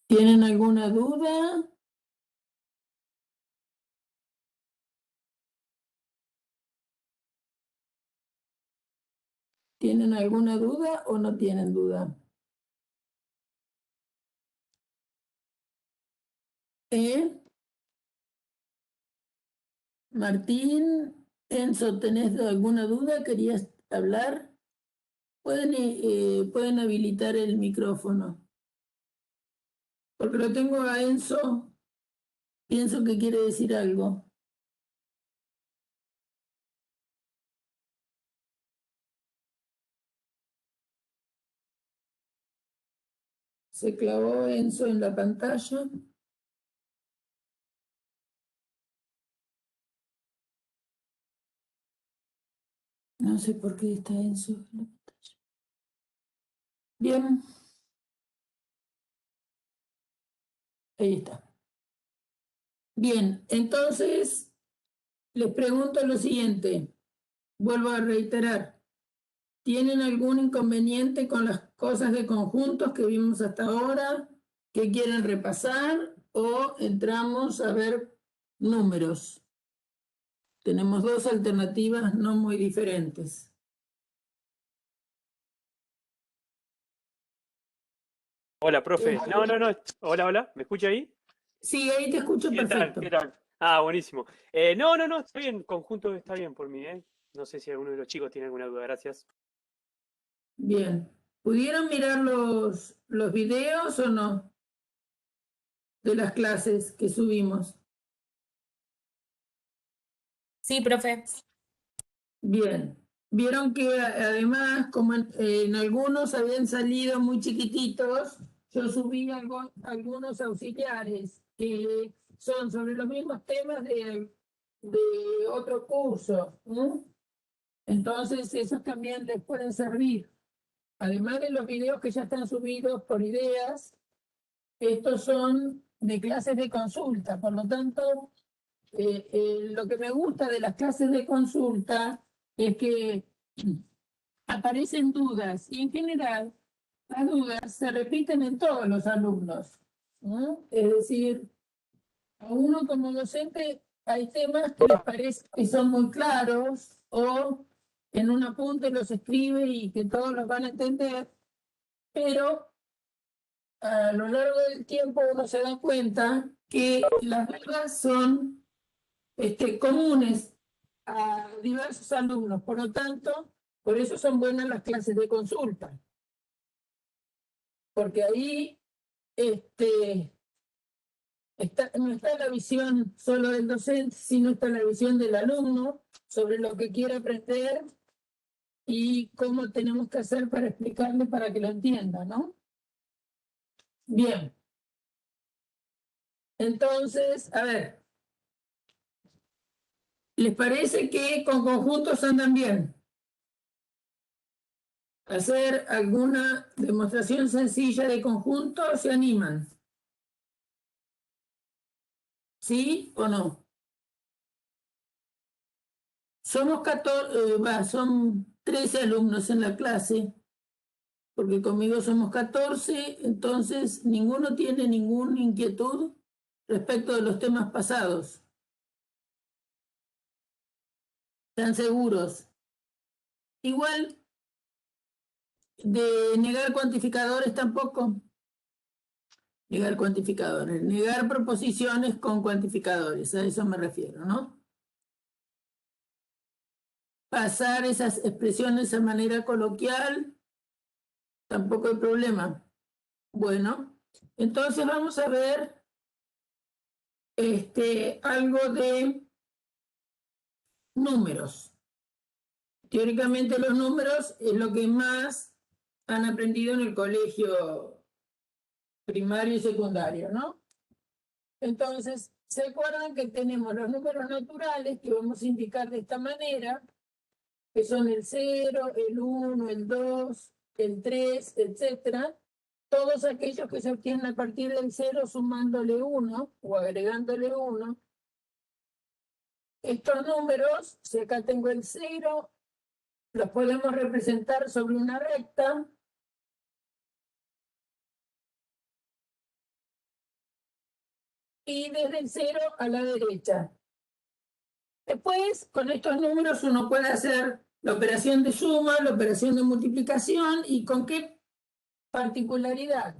¿Tienen alguna duda? ¿Tienen alguna duda o no tienen duda? Martín, Enzo, ¿tenés alguna duda? ¿Querías hablar? Pueden habilitar el micrófono. Porque lo tengo a Enzo. Pienso que quiere decir algo. Se clavó Enzo en la pantalla. No sé por qué está Enzo en la pantalla. Bien. Ahí está. Bien, entonces les pregunto lo siguiente. Vuelvo a reiterar. ¿Tienen algún inconveniente con las cosas de conjuntos que vimos hasta ahora? ¿Que quieren repasar? ¿O entramos a ver números? Tenemos dos alternativas no muy diferentes. Hola, profe. No. Hola, hola. ¿Me escucha ahí? Sí, ahí te escucho ¿Qué tal? perfecto. ¿Qué tal? Ah, buenísimo. No, está bien. Conjunto está bien por mí, ¿eh? No sé si alguno de los chicos tiene alguna duda. Gracias. Bien. ¿Pudieron mirar los videos o no? De las clases que subimos. Sí, profe. Bien. Vieron que además, como en algunos habían salido muy chiquititos, yo subí algunos auxiliares que son sobre los mismos temas de otro curso. Entonces, esos también les pueden servir. Además de los videos que ya están subidos por ideas, estos son de clases de consulta. Por lo tanto, lo que me gusta de las clases de consulta es que aparecen dudas y en general las dudas se repiten en todos los alumnos, ¿no? Es decir, a uno como docente hay temas que les parece que son muy claros o en un apunte los escribe y que todos los van a entender, pero a lo largo del tiempo uno se da cuenta que las dudas son comunes a diversos alumnos. Por lo tanto, por eso son buenas las clases de consulta, porque ahí no está la visión solo del docente, sino está la visión del alumno sobre lo que quiere aprender y cómo tenemos que hacer para explicarle para que lo entienda, ¿no? Bien. Entonces, a ver, ¿les parece que con conjuntos andan bien? ¿Hacer alguna demostración sencilla de conjunto? ¿Se animan? ¿Sí o no? Somos 14, son 13 alumnos en la clase, porque conmigo somos 14, entonces ninguno tiene ninguna inquietud respecto de los temas pasados. ¿Están seguros? Igual de negar cuantificadores tampoco. Negar cuantificadores, negar proposiciones con cuantificadores, a eso me refiero, ¿no? Pasar esas expresiones de manera coloquial, tampoco hay problema. Bueno, entonces vamos a ver algo de números. Teóricamente los números es lo que más han aprendido en el colegio primario y secundario, ¿no? Entonces, ¿se acuerdan que tenemos los números naturales que vamos a indicar de esta manera? Que son el 0, el 1, el 2, el 3, etcétera. Todos aquellos que se obtienen a partir del 0 sumándole 1 o agregándole 1. Estos números, si acá tengo el 0, los podemos representar sobre una recta. y desde el 0 a la derecha. Después, con estos números uno puede hacer la operación de suma, la operación de multiplicación, y con qué particularidad.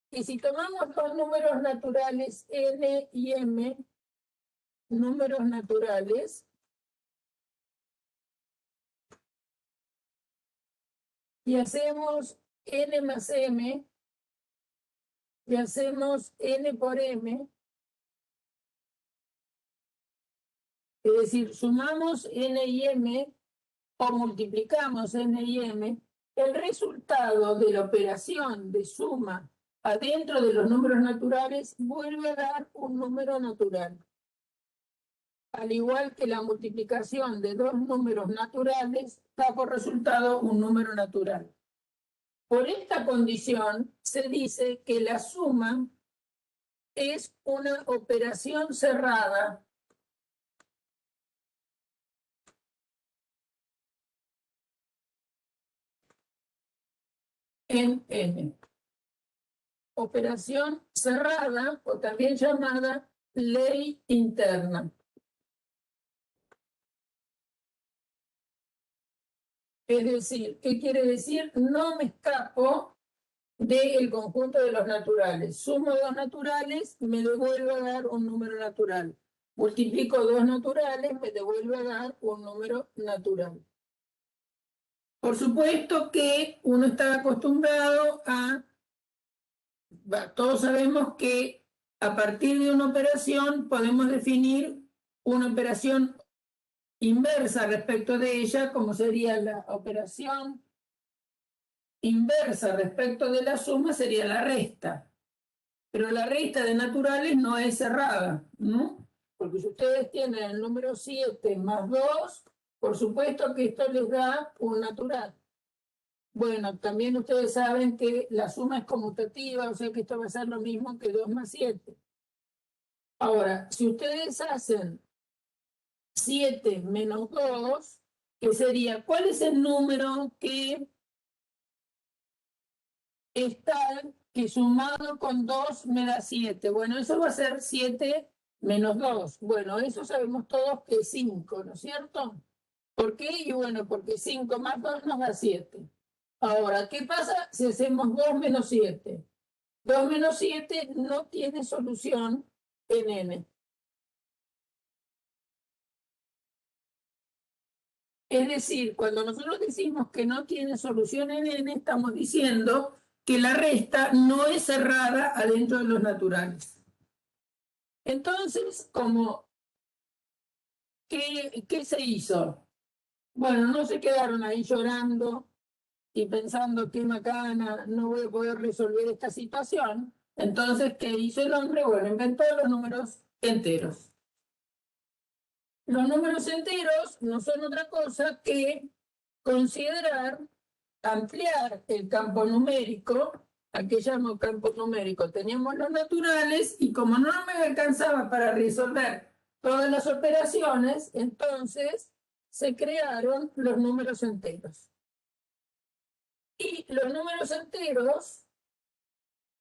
Y si tomamos dos números naturales n y m, números naturales, y hacemos n más m, y hacemos n por m, es decir, sumamos n y m o multiplicamos n y m, el resultado de la operación de suma adentro de los números naturales vuelve a dar un número natural. Al igual que la multiplicación de dos números naturales da por resultado un número natural. Por esta condición se dice que la suma es una operación cerrada en n. Operación cerrada, o también llamada ley interna. Es decir, ¿qué quiere decir? No me escapo del conjunto de los naturales. Sumo dos naturales, me devuelve a dar un número natural. Multiplico dos naturales, me devuelve a dar un número natural. Por supuesto que uno está acostumbrado a... Todos sabemos que a partir de una operación podemos definir una operación inversa respecto de ella, como sería la operación inversa respecto de la suma, sería la resta. Pero la resta de naturales no es cerrada, ¿no? Porque si ustedes tienen el número 7 más 2, por supuesto que esto les da un natural. Bueno, también ustedes saben que la suma es conmutativa, o sea que esto va a ser lo mismo que 2 más 7. Ahora, si ustedes hacen 7 menos 2, ¿qué sería? ¿Cuál es el número que es tal que sumado con 2 me da 7? Bueno, eso va a ser 7 menos 2. Bueno, eso sabemos todos que es 5, ¿no es cierto? ¿Por qué? Y bueno, porque 5 más 2 nos da 7. Ahora, ¿qué pasa si hacemos 2 menos 7? 2 menos 7 no tiene solución en n. Es decir, cuando nosotros decimos que no tiene solución en n, estamos diciendo que la resta no es cerrada adentro de los naturales. Entonces, ¿qué se hizo? Bueno, no se quedaron ahí llorando y pensando qué macana, no voy a poder resolver esta situación. Entonces, ¿qué hizo el hombre? Bueno, inventó los números enteros. Los números enteros no son otra cosa que considerar, ampliar el campo numérico. ¿A qué llamo campo numérico? Teníamos los naturales y como no me alcanzaba para resolver todas las operaciones, entonces se crearon los números enteros. Y los números enteros,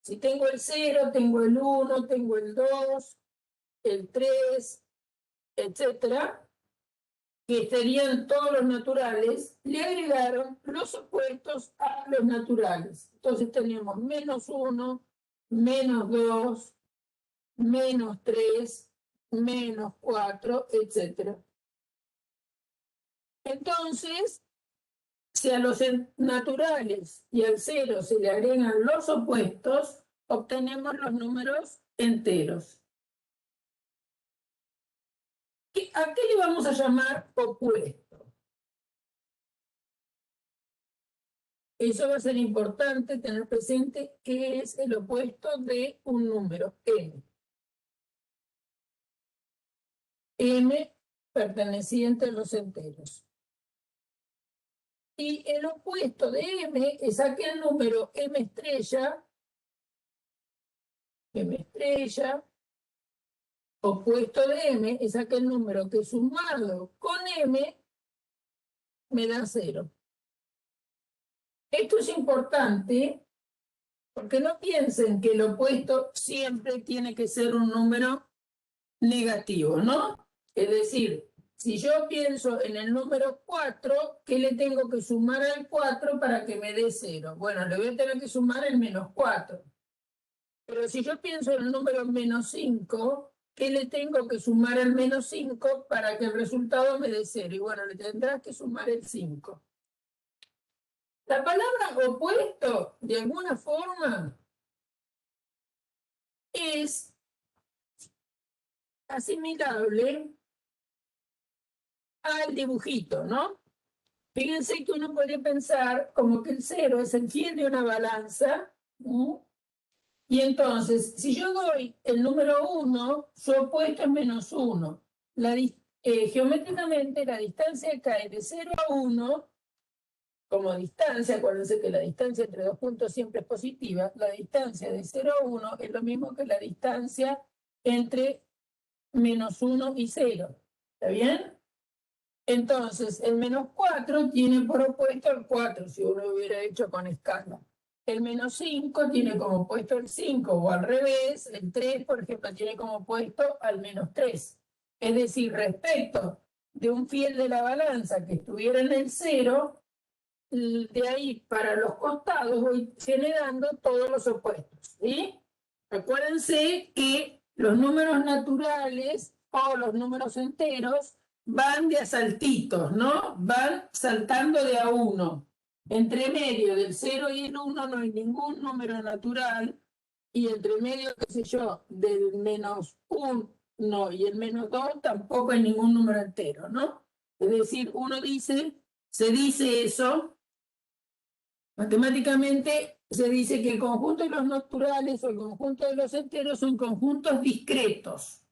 si tengo el 0, tengo el 1, tengo el 2, el 3, etcétera, que serían todos los naturales, le agregaron los opuestos a los naturales. Entonces tenemos menos 1, menos 2, menos 3, menos 4, etc. Entonces, si a los naturales y al 0 se le agregan los opuestos, obtenemos los números enteros. ¿A qué le vamos a llamar opuesto? Eso va a ser importante tener presente qué es el opuesto de un número, n. M perteneciente a los enteros. Y el opuesto de m es aquel número m estrella, opuesto de m es aquel número que sumado con m me da 0. Esto es importante Porque no piensen que el opuesto siempre tiene que ser un número negativo, ¿no? Es decir, si yo pienso en el número 4, ¿qué le tengo que sumar al 4 para que me dé 0? Bueno, le voy a tener que sumar el menos 4. Pero si yo pienso en el número menos 5, ¿qué le tengo que sumar al menos 5 para que el resultado me dé 0? Y bueno, le tendrás que sumar el 5. La palabra opuesto, de alguna forma, es asimilable al dibujito, ¿no? Fíjense que uno podría pensar como que el 0 es el fiel de una balanza, ¿no? Y entonces, si yo doy el número 1, su opuesto es menos 1. Geométricamente, la distancia cae de 0 a 1 como distancia. Acuérdense que la distancia entre dos puntos siempre es positiva. La distancia de 0 a 1 es lo mismo que la distancia entre menos 1 y 0. ¿Está bien? Entonces, el menos 4 tiene por opuesto el 4, si uno hubiera hecho con escala. El menos 5 tiene como opuesto el 5, o al revés, el 3, por ejemplo, tiene como opuesto al menos 3. Es decir, respecto de un fiel de la balanza que estuviera en el 0, de ahí para los costados voy generando todos los opuestos, ¿sí? Acuérdense que los números naturales o los números enteros van de a saltitos, ¿no? Van saltando de a 1. Entre medio del 0 y el 1 no hay ningún número natural, y entre medio, qué sé yo, del menos 1 y el menos 2 tampoco hay ningún número entero, ¿no? Es decir, se dice eso, matemáticamente se dice que el conjunto de los naturales o el conjunto de los enteros son conjuntos discretos.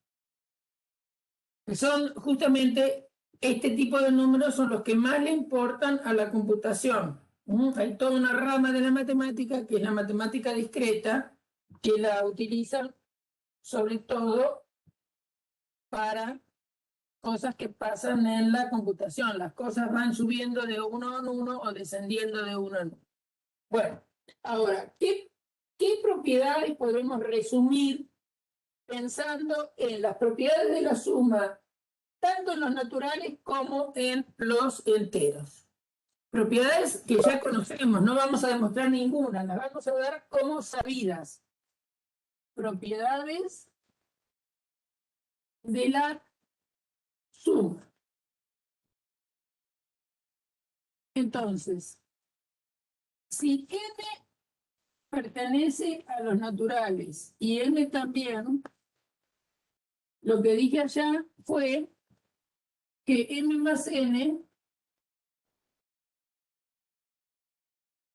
Que son justamente este tipo de números son los que más le importan a la computación. Hay toda una rama de la matemática que es la matemática discreta, que la utilizan sobre todo para cosas que pasan en la computación. Las cosas van subiendo de uno en uno o descendiendo de uno en uno. Bueno, ahora, ¿qué propiedades podemos resumir pensando en las propiedades de la suma, tanto en los naturales como en los enteros? Propiedades que ya conocemos, no vamos a demostrar ninguna, las vamos a dar como sabidas. Propiedades de la suma. Entonces, si n pertenece a los naturales y n también, lo que dije allá fue que m más n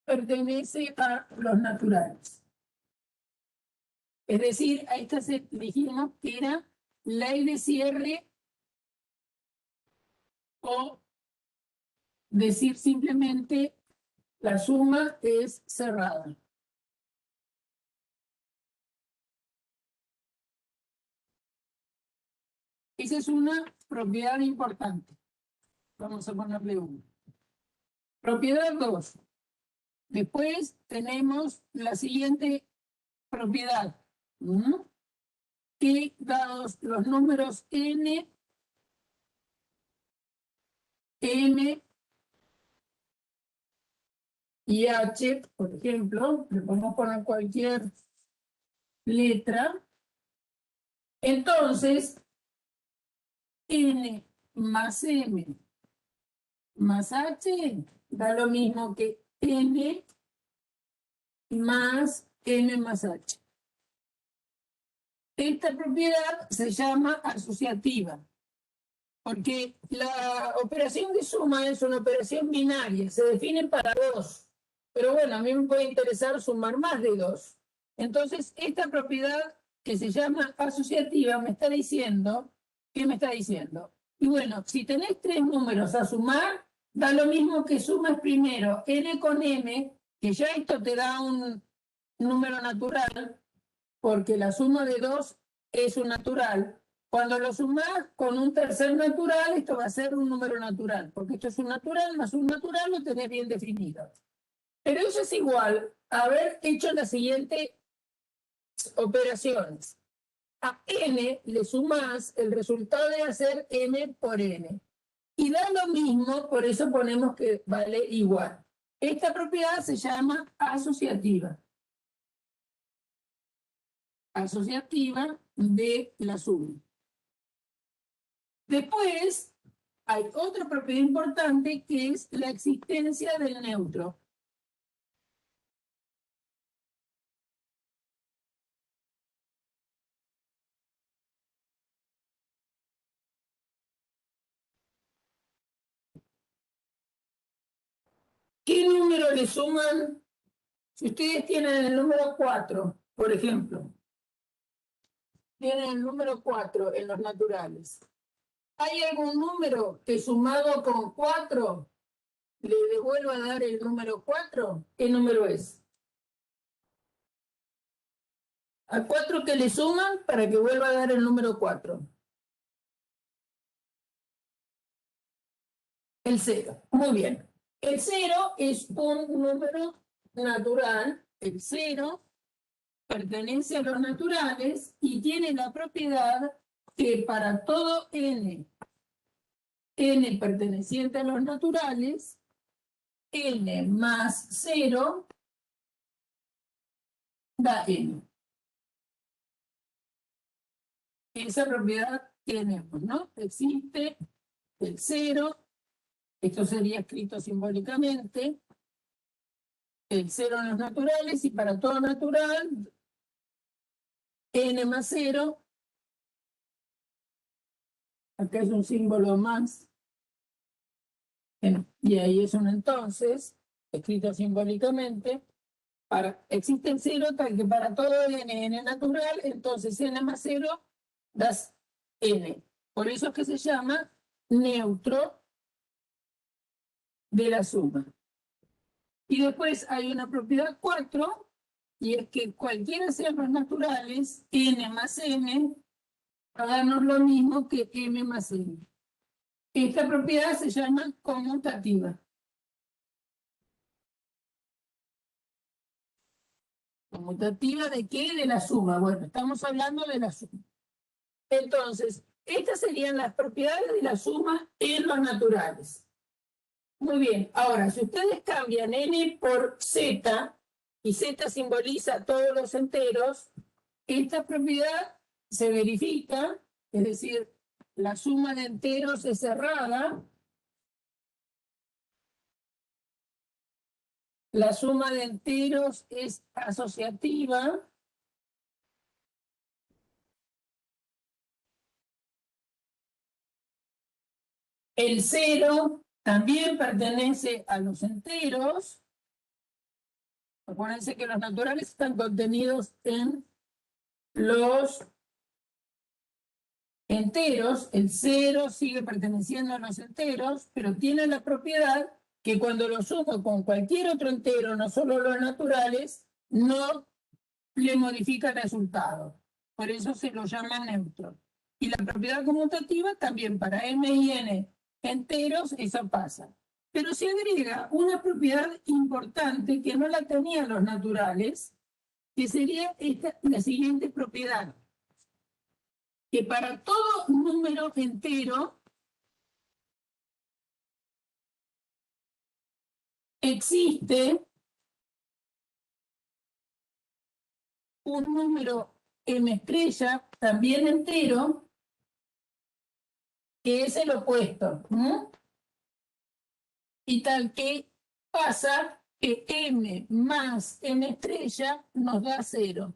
pertenece a los naturales. Es decir, a esta dijimos que era ley de cierre, o decir simplemente la suma es cerrada. Esa es una propiedad importante. Vamos a ponerle 1. Propiedad 2. Después tenemos la siguiente propiedad, que dados los números n, m y h, por ejemplo, le podemos poner cualquier letra, entonces n más m más h da lo mismo que n más m más h. Esta propiedad se llama asociativa, porque la operación de suma es una operación binaria, se define para 2, pero bueno, a mí me puede interesar sumar más de 2. Entonces, esta propiedad que se llama asociativa me está diciendo, ¿qué me está diciendo? Y bueno, si tenés 3 números a sumar, da lo mismo que sumas primero n con m, que ya esto te da un número natural, porque la suma de 2 es un natural. Cuando lo sumas con un tercer natural, esto va a ser un número natural, porque esto es un natural más un natural, lo tenés bien definido. Pero eso es igual haber hecho las siguientes operaciones. A n le sumás el resultado de hacer n por n. Y da lo mismo, por eso ponemos que vale igual. Esta propiedad se llama asociativa. Asociativa de la suma. Después, hay otra propiedad importante que es la existencia del neutro. ¿Qué número le suman? Si ustedes tienen el número 4, por ejemplo, tienen el número 4 en los naturales. ¿Hay algún número que sumado con 4 le devuelva a dar el número 4? ¿Qué número es? ¿A 4 que le suman para que vuelva a dar el número 4? El 0. Muy bien. El 0 es un número natural. El 0 pertenece a los naturales y tiene la propiedad que para todo n perteneciente a los naturales, n más 0 da n. Esa propiedad tenemos, ¿no? Existe el 0, esto sería escrito simbólicamente, el 0 en los naturales y para todo natural, n más 0, acá es un símbolo más, y ahí es un entonces, escrito simbólicamente, existe el 0 tal que para todo n natural, entonces n más 0 das n. Por eso es que se llama neutro de la suma. Y después hay una propiedad 4, y es que cualquiera sean los naturales, n más n, va a darnos lo mismo que m más n. Esta propiedad se llama conmutativa. ¿Conmutativa de qué? De la suma. Bueno, estamos hablando de la suma. Entonces, estas serían las propiedades de la suma en los naturales. Muy bien, ahora, si ustedes cambian n por z, y z simboliza todos los enteros, esta propiedad se verifica, es decir, la suma de enteros es cerrada, la suma de enteros es asociativa, el 0 también pertenece a los enteros. Acuérdense que los naturales están contenidos en los enteros. El 0 sigue perteneciendo a los enteros, pero tiene la propiedad que cuando lo sumo con cualquier otro entero, no solo los naturales, no le modifica el resultado. Por eso se lo llama neutro. Y la propiedad conmutativa también para m y n enteros, eso pasa. Pero se agrega una propiedad importante que no la tenían los naturales, que sería la siguiente propiedad. Que para todo número entero existe un número m estrella, también entero, que es el opuesto. Y tal que pasa que m más m estrella nos da 0.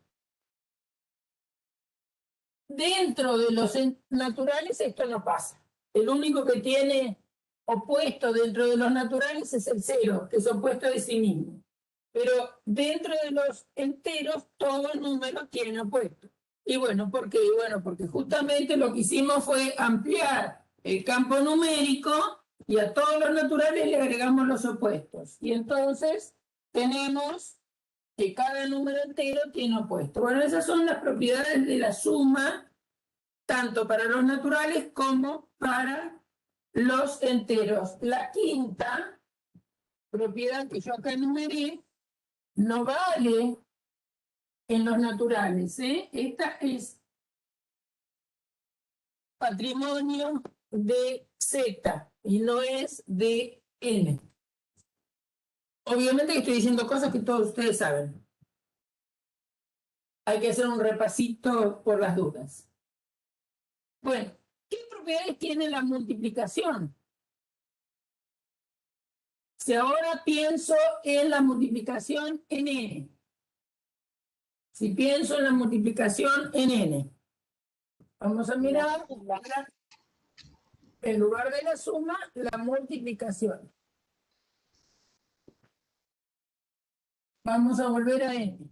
Dentro de los naturales esto no pasa. El único que tiene opuesto dentro de los naturales es el 0, que es opuesto de sí mismo. Pero dentro de los enteros, todo el número tiene opuesto. Y bueno, ¿por qué? Bueno, porque justamente lo que hicimos fue ampliar el campo numérico y a todos los naturales le agregamos los opuestos. Y entonces tenemos que cada número entero tiene opuesto. Bueno, esas son las propiedades de la suma, tanto para los naturales como para los enteros. La quinta propiedad que yo acá enumeré no vale en los naturales, ¿eh? Esta es patrimonio de Z y no es de N. Obviamente que estoy diciendo cosas que todos ustedes saben. Hay que hacer un repasito por las dudas. Bueno, ¿qué propiedades tiene la multiplicación? Si ahora pienso en la multiplicación en N. Si pienso en la multiplicación en N. Vamos a mirar en lugar de la suma, la multiplicación. Vamos a volver a N.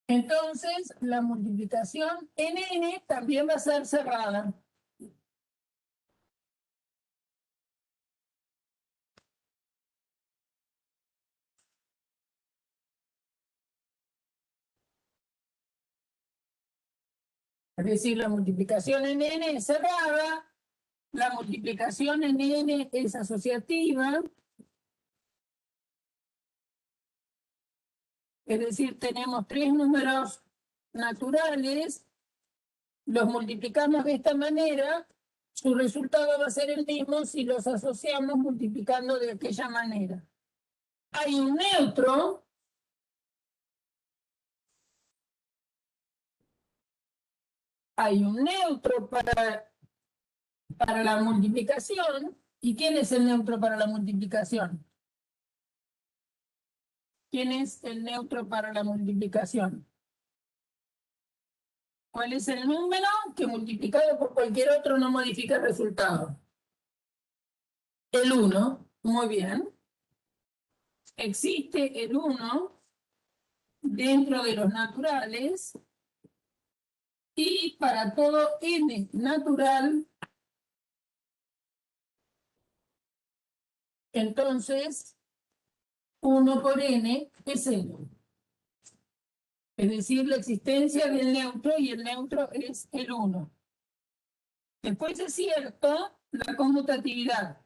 Entonces, la multiplicación en N también va a ser cerrada. Es decir, la multiplicación en N es cerrada, la multiplicación en N es asociativa. Es decir, tenemos tres números naturales, los multiplicamos de esta manera, su resultado va a ser el mismo si los asociamos multiplicando de aquella manera. Hay un neutro. Hay un neutro para la multiplicación. ¿Y quién es el neutro para la multiplicación? ¿Quién es el neutro para la multiplicación? ¿Cuál es el número que multiplicado por cualquier otro no modifica el resultado? El 1. Muy bien. Existe el 1 dentro de los naturales y para todo n natural, entonces 1 por n es n. Es decir, la existencia del neutro y el neutro es el 1. Después es cierto la conmutatividad.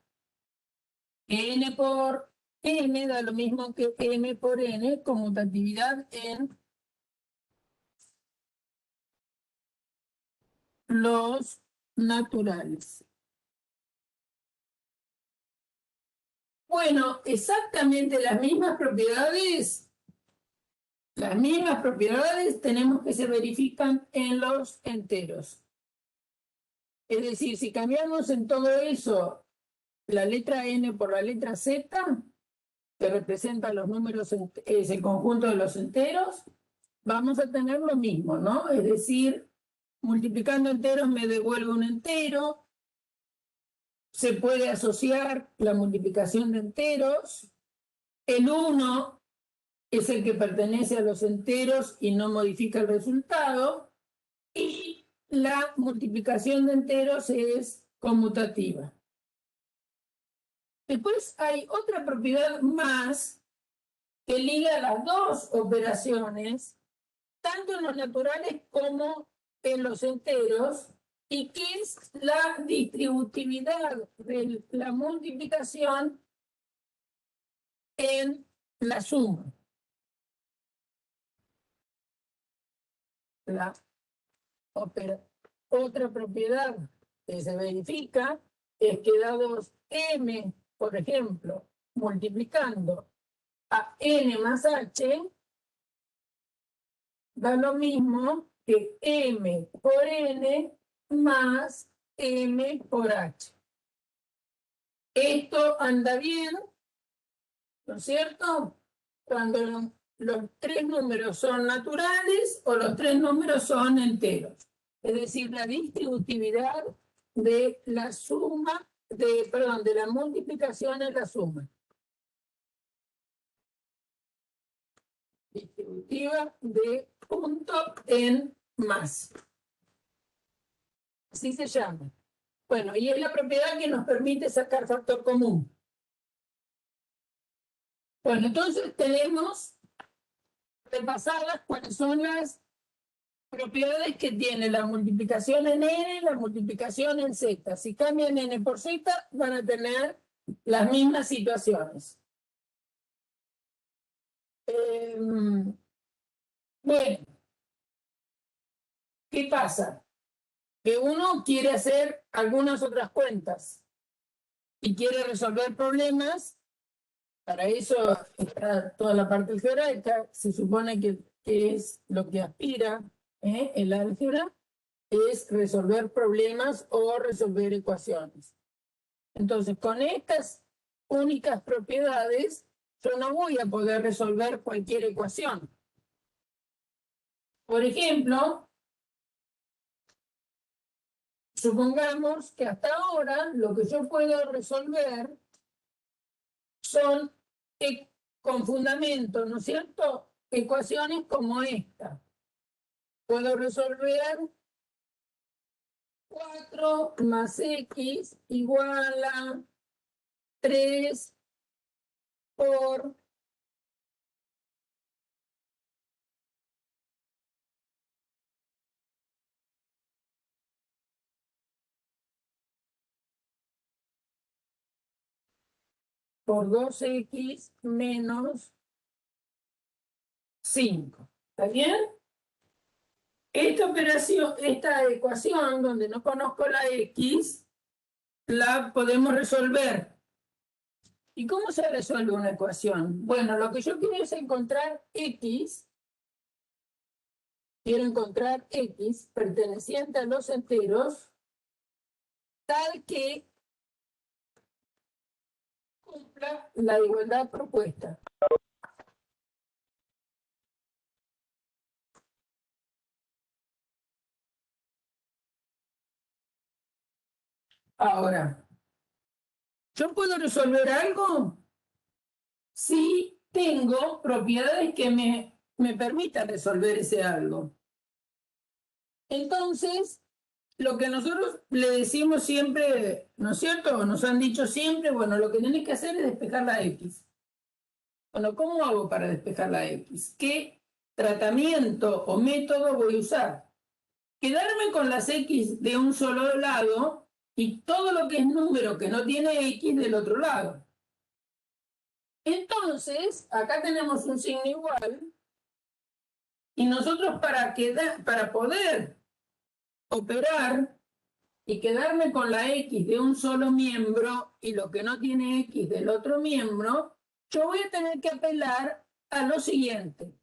N por n da lo mismo que m por n, conmutatividad en los naturales. Bueno, exactamente las mismas propiedades tenemos que se verifican en los enteros. Es decir, si cambiamos en todo eso la letra n por la letra z, que representa los números, es el conjunto de los enteros, vamos a tener lo mismo, ¿no? Es decir, multiplicando enteros me devuelve un entero. Se puede asociar la multiplicación de enteros. El 1 es el que pertenece a los enteros y no modifica el resultado. Y la multiplicación de enteros es conmutativa. Después hay otra propiedad más que liga las dos operaciones, tanto en los naturales como en los enteros, y que es la distributividad de la multiplicación en la suma. La otra propiedad que se verifica es que dados m, por ejemplo, multiplicando a n más h, da lo mismo que m por n más m por h. Esto anda bien, ¿no es cierto? Cuando los tres números son naturales o los tres números son enteros. Es decir, la distributividad de la suma, de la multiplicación en la suma. Distributiva de punto en más. Así se llama. Bueno, y es la propiedad que nos permite sacar factor común. Bueno, entonces tenemos repasadas cuáles son las propiedades que tiene la multiplicación en n, la multiplicación en z. Si cambian n por z, van a tener las mismas situaciones. Bueno, ¿qué pasa? Que uno quiere hacer algunas otras cuentas y quiere resolver problemas. Para eso está toda la parte algebraica. Se supone que es lo que aspira el álgebra, es resolver problemas o resolver ecuaciones. Entonces, con estas únicas propiedades, yo no voy a poder resolver cualquier ecuación. Por ejemplo, supongamos que hasta ahora lo que yo puedo resolver son con fundamento, ¿no es cierto? Ecuaciones como esta. Puedo resolver 4 más x igual a 3 por por 2x menos 5. ¿Está bien? Esta operación, esta ecuación donde no conozco la x, la podemos resolver. ¿Y cómo se resuelve una ecuación? Bueno, lo que yo quiero es encontrar x. Quiero encontrar x perteneciente a los enteros tal que cumpla la igualdad propuesta. Ahora, ¿yo puedo resolver algo? Si tengo propiedades que me permitan resolver ese algo. Entonces, lo que nosotros le decimos siempre, ¿no es cierto? Nos han dicho siempre, bueno, lo que tenés que hacer es despejar la x. Bueno, ¿cómo hago para despejar la x? ¿Qué tratamiento o método voy a usar? Quedarme con las x de un solo lado y todo lo que es número que no tiene x del otro lado. Entonces, acá tenemos un signo igual y nosotros para poder operar y quedarme con la x de un solo miembro y lo que no tiene x del otro miembro, yo voy a tener que apelar a lo siguiente,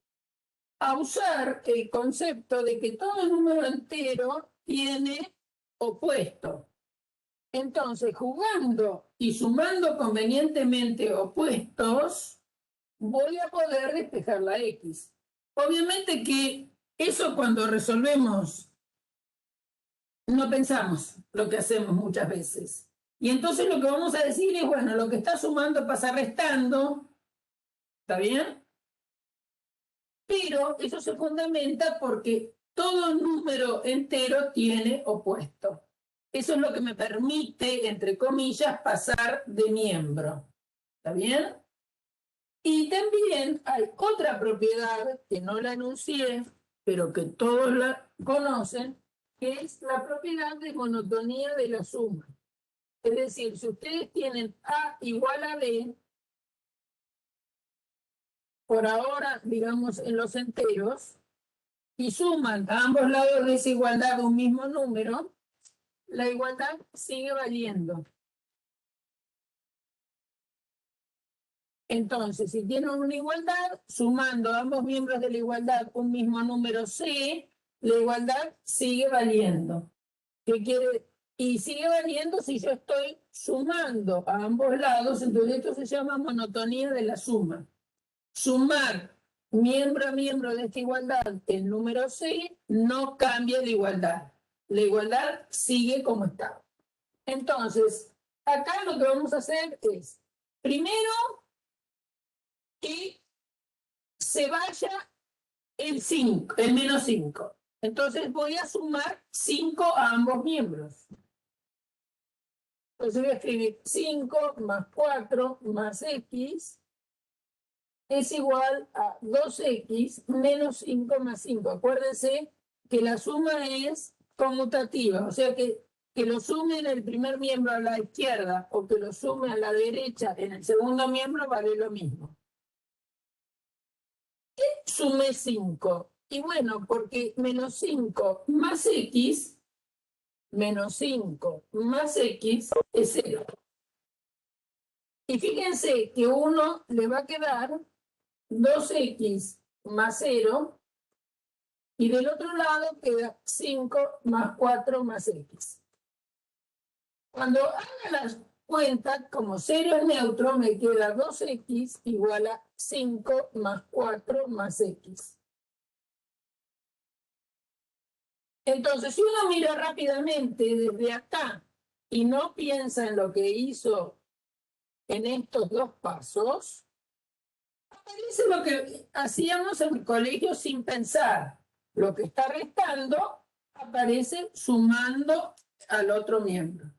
a usar el concepto de que todo número entero tiene opuesto. Entonces, jugando y sumando convenientemente opuestos, voy a poder despejar la x. Obviamente que eso cuando resolvemos no pensamos lo que hacemos muchas veces. Y entonces lo que vamos a decir es, bueno, lo que está sumando pasa restando, ¿está bien? Pero eso se fundamenta porque todo número entero tiene opuesto. Eso es lo que me permite, entre comillas, pasar de miembro. ¿Está bien? Y también hay otra propiedad que no la enuncié, pero que todos la conocen, que es la propiedad de monotonía de la suma. Es decir, si ustedes tienen A igual a B, por ahora, digamos, en los enteros, y suman a ambos lados de esa igualdad un mismo número, la igualdad sigue valiendo. Entonces, si tienen una igualdad, sumando a ambos miembros de la igualdad un mismo número C, la igualdad sigue valiendo. ¿Qué quiere? Y sigue valiendo si yo estoy sumando a ambos lados, entonces esto se llama monotonía de la suma. Sumar miembro a miembro de esta igualdad el número C no cambia la igualdad. La igualdad sigue como está. Entonces, acá lo que vamos a hacer es, primero, que se vaya el 5, el menos 5. Entonces voy a sumar 5 a ambos miembros. Entonces voy a escribir 5 más 4 más x es igual a 2x menos 5 más 5. Acuérdense que la suma es conmutativa, o sea que que lo sume en el primer miembro a la izquierda o que lo sume a la derecha en el segundo miembro vale lo mismo. ¿Qué sumé 5? Y bueno, porque menos 5 más x, menos 5 más x es 0. Y fíjense que uno le va a quedar 2x más 0 y del otro lado queda 5 más 4 más x. Cuando haga las cuentas, como 0 es neutro, me queda 2x igual a 5 más 4 más x. Entonces, si uno mira rápidamente desde acá y no piensa en lo que hizo en estos dos pasos, aparece lo que hacíamos en el colegio sin pensar. Lo que está restando aparece sumando al otro miembro.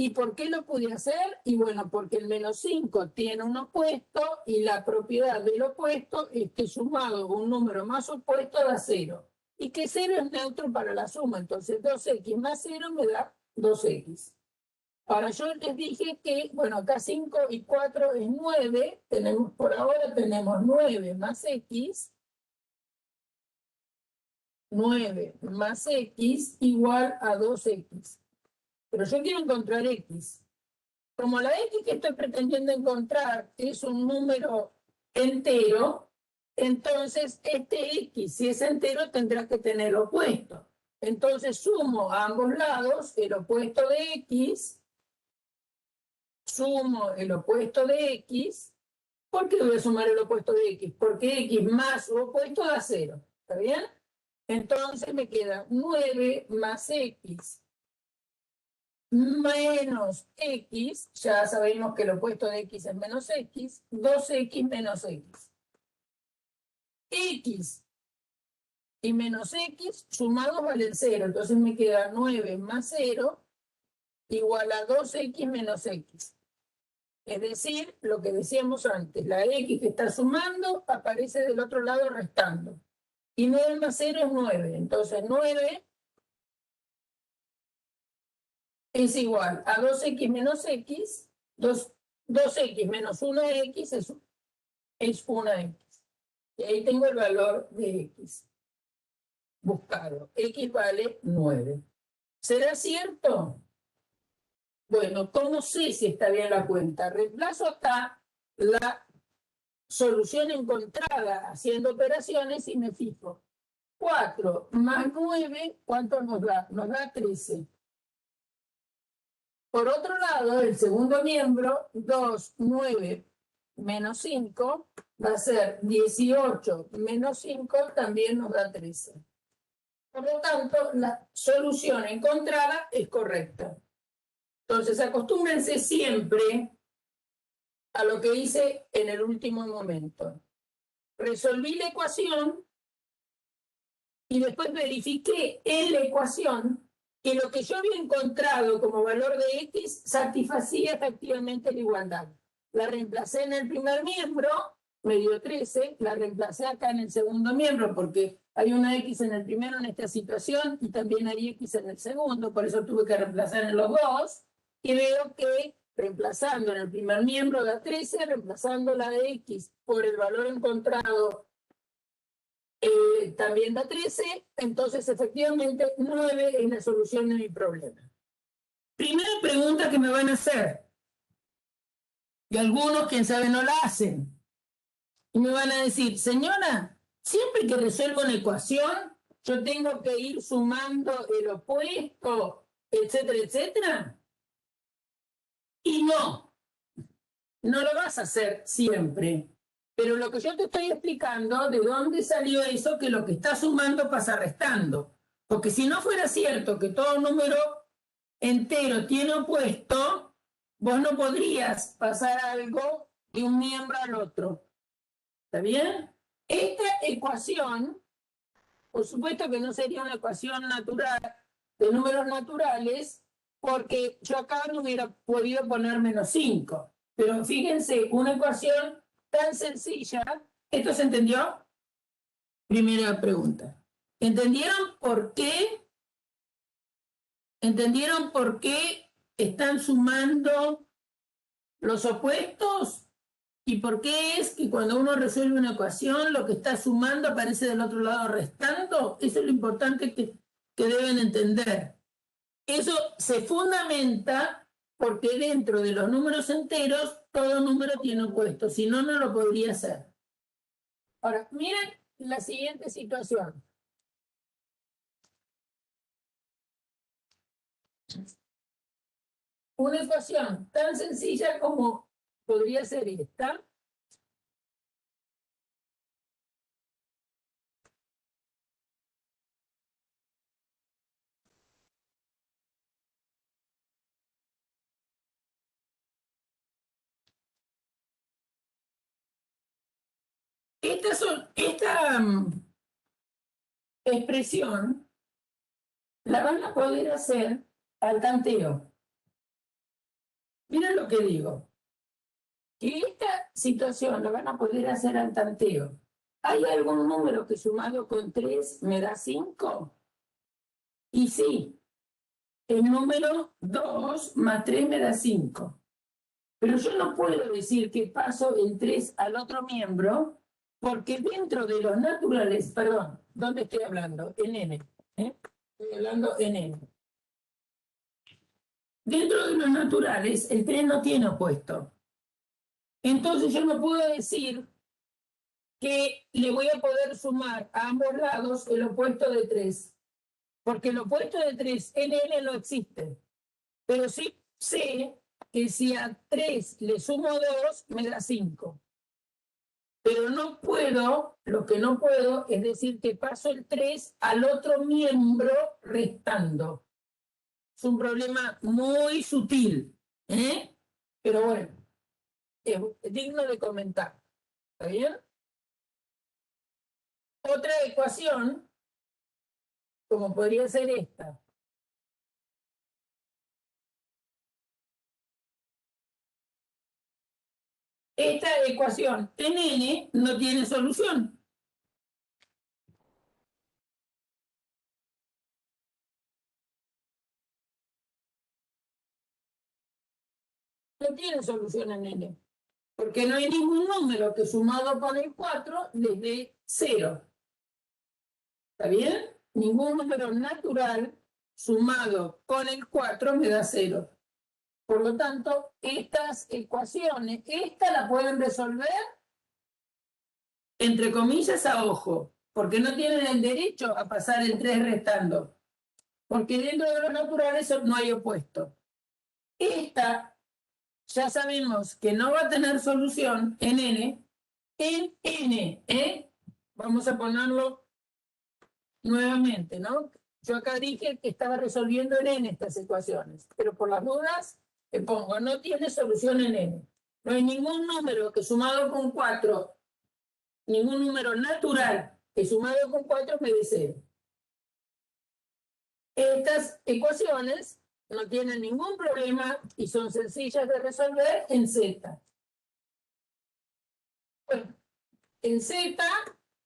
¿Y por qué lo pude hacer? Y bueno, porque el menos 5 tiene un opuesto y la propiedad del opuesto es que sumado un número más opuesto da 0. Y que 0 es neutro para la suma, entonces 2x más 0 me da 2x. Ahora yo les dije que, bueno, acá 5 y 4 es 9, por ahora tenemos 9 más x, 9 más x igual a 2x. Pero yo quiero encontrar x. Como la x que estoy pretendiendo encontrar es un número entero, entonces este x, si es entero, tendrá que tener opuesto. Entonces sumo a ambos lados el opuesto de x, sumo el opuesto de x. ¿Por qué voy a sumar el opuesto de x? Porque x más su opuesto da 0. ¿Está bien? Entonces me queda 9 más x menos x, ya sabemos que el opuesto de x es menos x, 2x menos x. X y menos x sumados valen 0, entonces me queda 9 más 0 igual a 2x menos x. Es decir, lo que decíamos antes, la x que está sumando aparece del otro lado restando. Y 9 más 0 es 9, entonces 9 es igual a 2x menos x, 2x menos 1x es 1x. Y ahí tengo el valor de x buscado. X vale 9. ¿Será cierto? Bueno, ¿cómo sé si está bien la cuenta? Reemplazo acá la solución encontrada haciendo operaciones y me fijo. 4 más 9, ¿cuánto nos da? Nos da 13. Por otro lado, el segundo miembro, 2, 9 menos 5, va a ser 18 menos 5, también nos da 13. Por lo tanto, la solución encontrada es correcta. Entonces, acostúmbrense siempre a lo que hice en el último momento. Resolví la ecuación y después verifiqué en la ecuación que lo que yo había encontrado como valor de x satisfacía efectivamente la igualdad. La reemplacé en el primer miembro, me dio 13, la reemplacé acá en el segundo miembro porque hay una x en el primero en esta situación y también hay x en el segundo, por eso tuve que reemplazar en los dos, y veo que reemplazando en el primer miembro da 13, reemplazando la de x por el valor encontrado también da 13, entonces efectivamente 9 es la solución de mi problema. Primera pregunta que me van a hacer, y algunos, quién sabe, no la hacen, y me van a decir, señora, siempre que resuelvo una ecuación, yo tengo que ir sumando el opuesto, etcétera, etcétera. Y no lo vas a hacer siempre. Pero lo que yo te estoy explicando, de dónde salió eso, que lo que está sumando pasa restando. Porque si no fuera cierto que todo número entero tiene opuesto, vos no podrías pasar algo de un miembro al otro. ¿Está bien? Esta ecuación, por supuesto que no sería una ecuación natural de números naturales, porque yo acá no hubiera podido poner menos 5. Pero fíjense, una ecuación tan sencilla. ¿Esto se entendió? Primera pregunta. ¿Entendieron por qué ¿Entendieron por qué están sumando los opuestos? ¿Y por qué es que cuando uno resuelve una ecuación lo que está sumando aparece del otro lado restando? Eso es lo importante que deben entender. Eso se fundamenta porque dentro de los números enteros todo número tiene opuestos, si no, no lo podría hacer. Ahora, miren la siguiente situación. Una ecuación tan sencilla como podría ser esta. Esta expresión la van a poder hacer al tanteo. Miren lo que digo. Que esta situación la van a poder hacer al tanteo. ¿Hay algún número que sumado con 3 me da 5? Y sí, el número 2 más 3 me da 5. Pero yo no puedo decir que paso el 3 al otro miembro, porque dentro de los naturales, perdón, ¿dónde estoy hablando? En n. Estoy hablando en n. Dentro de los naturales, el 3 no tiene opuesto. Entonces yo no puedo decir que le voy a poder sumar a ambos lados el opuesto de 3, porque el opuesto de 3 en n no existe. Pero sí sé que si a 3 le sumo 2, me da 5. Pero no puedo, lo que no puedo es decir que paso el 3 al otro miembro restando. Es un problema muy sutil, ¿eh? Pero bueno, es digno de comentar. ¿Está bien? Otra ecuación, como podría ser esta. Esta ecuación en n no tiene solución. No tiene solución en n. Porque no hay ningún número que sumado con el 4 les dé 0. ¿Está bien? Ningún número natural sumado con el 4 me da 0. Por lo tanto, estas ecuaciones, esta la pueden resolver, entre comillas, a ojo, porque no tienen el derecho a pasar el 3 restando, porque dentro de los naturales no hay opuesto. Esta, ya sabemos que no va a tener solución en n, ¿eh? Vamos a ponerlo nuevamente, ¿no? Yo acá dije que estaba resolviendo en n estas ecuaciones, pero por las dudas le pongo, no tiene solución en n. No hay ningún número que sumado con 4, ningún número natural que sumado con 4 me dé 0. Estas ecuaciones no tienen ningún problema y son sencillas de resolver en Z. Bueno, en Z,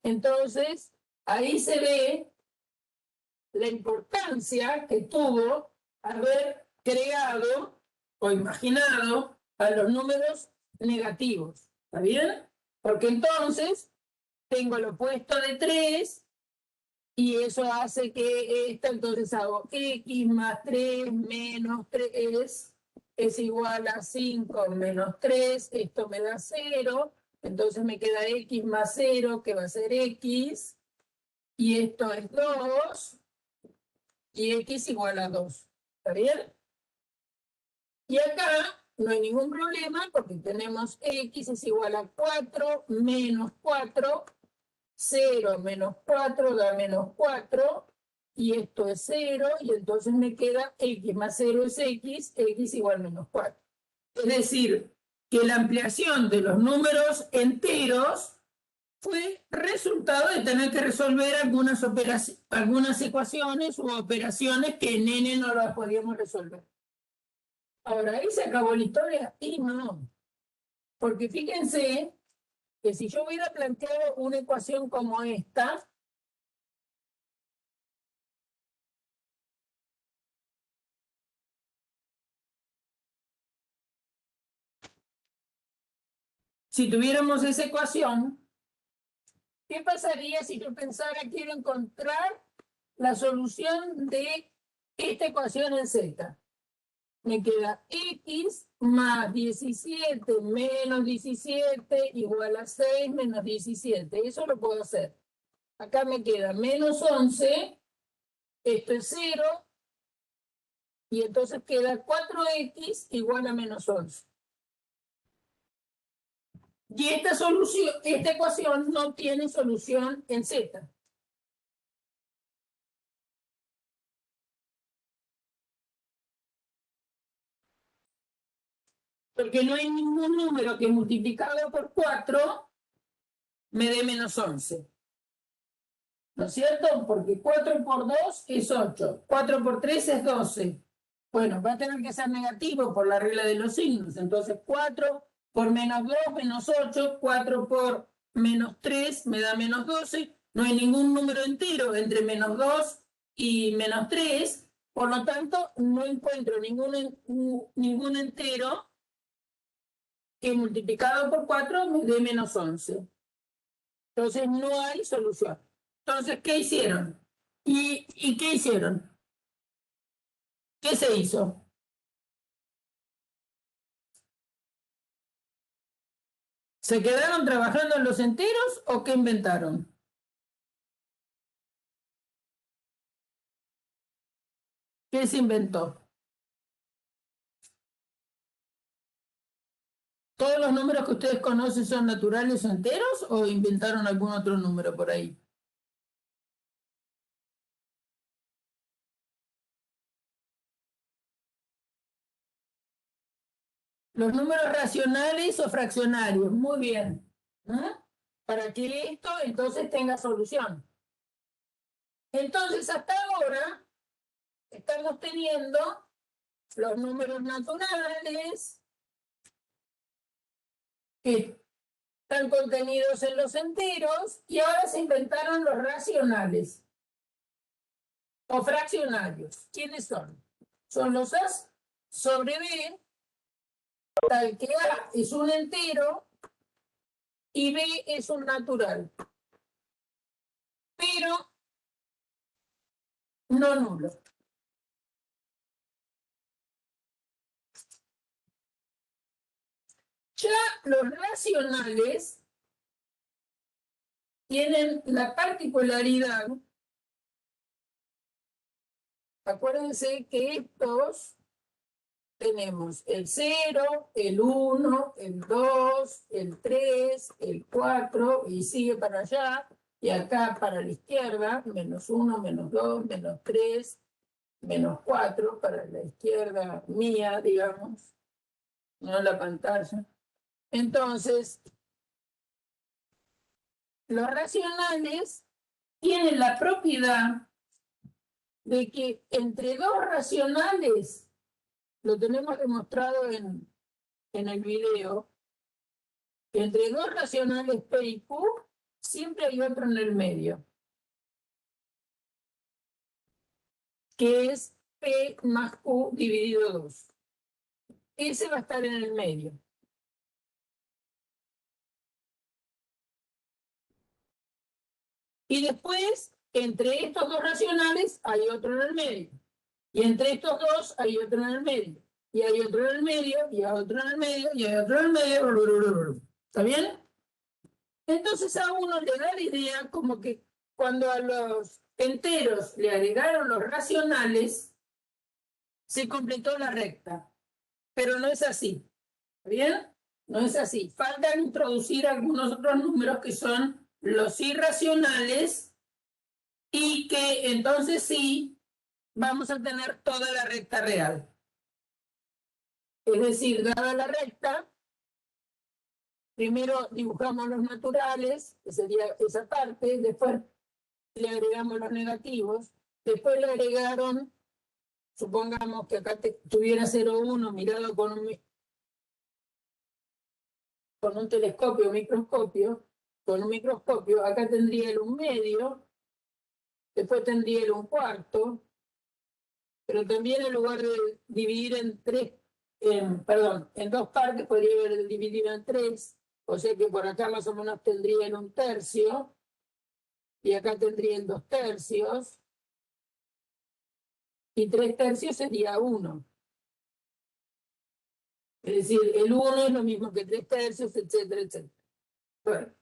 entonces, ahí se ve la importancia que tuvo haber creado o imaginado a los números negativos. ¿Está bien? Porque entonces tengo el opuesto de 3 y eso hace que esta, entonces hago x más 3 menos 3 es igual a 5 menos 3, esto me da 0, entonces me queda x más 0 que va a ser x, y esto es 2, y x igual a 2. ¿Está bien? Y acá no hay ningún problema porque tenemos x es igual a 4 menos 4, 0 menos 4 da menos 4, y esto es 0, y entonces me queda x más 0 es x igual a menos 4. Es decir, que la ampliación de los números enteros fue resultado de tener que resolver algunas ecuaciones u operaciones que en n no las podíamos resolver. Ahora, ¿ahí se acabó la historia? Y no. Porque fíjense que si yo hubiera planteado una ecuación como esta, si tuviéramos esa ecuación, ¿qué pasaría si yo pensara quiero encontrar la solución de esta ecuación en Z? Me queda x más 17 menos 17 igual a 6 menos 17. Eso lo puedo hacer. Acá me queda menos 11, esto es 0, y entonces queda 4x igual a menos 11. Y esta ecuación no tiene solución en Z. Porque no hay ningún número que multiplicado por 4 me dé menos 11. ¿No es cierto? Porque 4 por 2 es 8. 4 por 3 es 12. Bueno, va a tener que ser negativo por la regla de los signos. Entonces 4 por menos 2, menos 8. 4 por menos 3 me da menos 12. No hay ningún número entero entre menos 2 y menos 3. Por lo tanto, no encuentro ningún entero que multiplicado por 4 me dé menos 11. Entonces no hay solución. Entonces, ¿qué hicieron? ¿Y qué hicieron? ¿Qué se hizo? ¿Se quedaron trabajando en los enteros o qué inventaron? ¿Qué se inventó? ¿Todos los números que ustedes conocen son naturales o enteros o inventaron algún otro número por ahí? Los números racionales o fraccionarios. Muy bien. ¿Ah? Para que esto entonces tenga solución. Entonces, hasta ahora estamos teniendo los números naturales que están contenidos en los enteros y ahora se inventaron los racionales o fraccionarios. ¿Quiénes son? Son los A sobre B, tal que A es un entero y B es un natural, pero no nulo. Ya los racionales tienen la particularidad, acuérdense que estos tenemos el 0, el 1, el 2, el 3, el 4 y sigue para allá. Y acá para la izquierda, menos 1, menos 2, menos 3, menos 4 para la izquierda mía, digamos, no en la pantalla. Entonces, los racionales tienen la propiedad de que entre dos racionales, lo tenemos demostrado en el video, entre dos racionales P y Q, siempre hay otro en el medio, que es P más Q dividido 2. Ese va a estar en el medio. Y después, entre estos dos racionales, hay otro en el medio. Y entre estos dos, hay otro en el medio. Y hay otro en el medio, y hay otro en el medio, y hay otro en el medio. ¿Está bien? Entonces a uno le da la idea como que cuando a los enteros le agregaron los racionales, se completó la recta. Pero no es así. ¿Está bien? No es así. Faltan introducir algunos otros números que son los irracionales y que entonces sí vamos a tener toda la recta real. Es decir, dada la recta, primero dibujamos los naturales, que sería esa parte, después le agregamos los negativos, después le agregaron, supongamos que acá tuviera 0,1 mirado con un telescopio o microscopio, con un microscopio, acá tendría el 1/2, después tendría el 1/4, pero también en lugar de dividir en dos partes, podría haber dividido en 3, O sea que por acá más o menos tendrían 1/3. Y acá tendrían 2/3. Y 3/3 sería 1. Es decir, el 1 es lo mismo que 3/3, etcétera, etcétera. Bueno,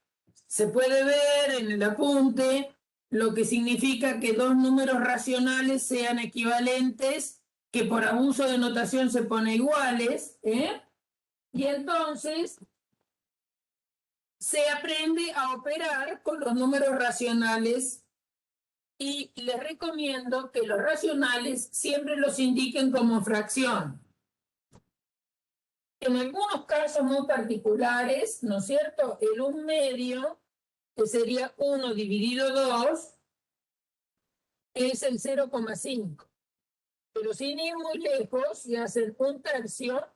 se puede ver en el apunte lo que significa que dos números racionales sean equivalentes, que por abuso de notación se pone iguales, y entonces se aprende a operar con los números racionales, y les recomiendo que los racionales siempre los indiquen como fracción. En algunos casos muy particulares, ¿no es cierto? El 1/2, que sería 1 dividido 2, es el 0,5. Pero sin ir muy lejos, si hacen 1/3,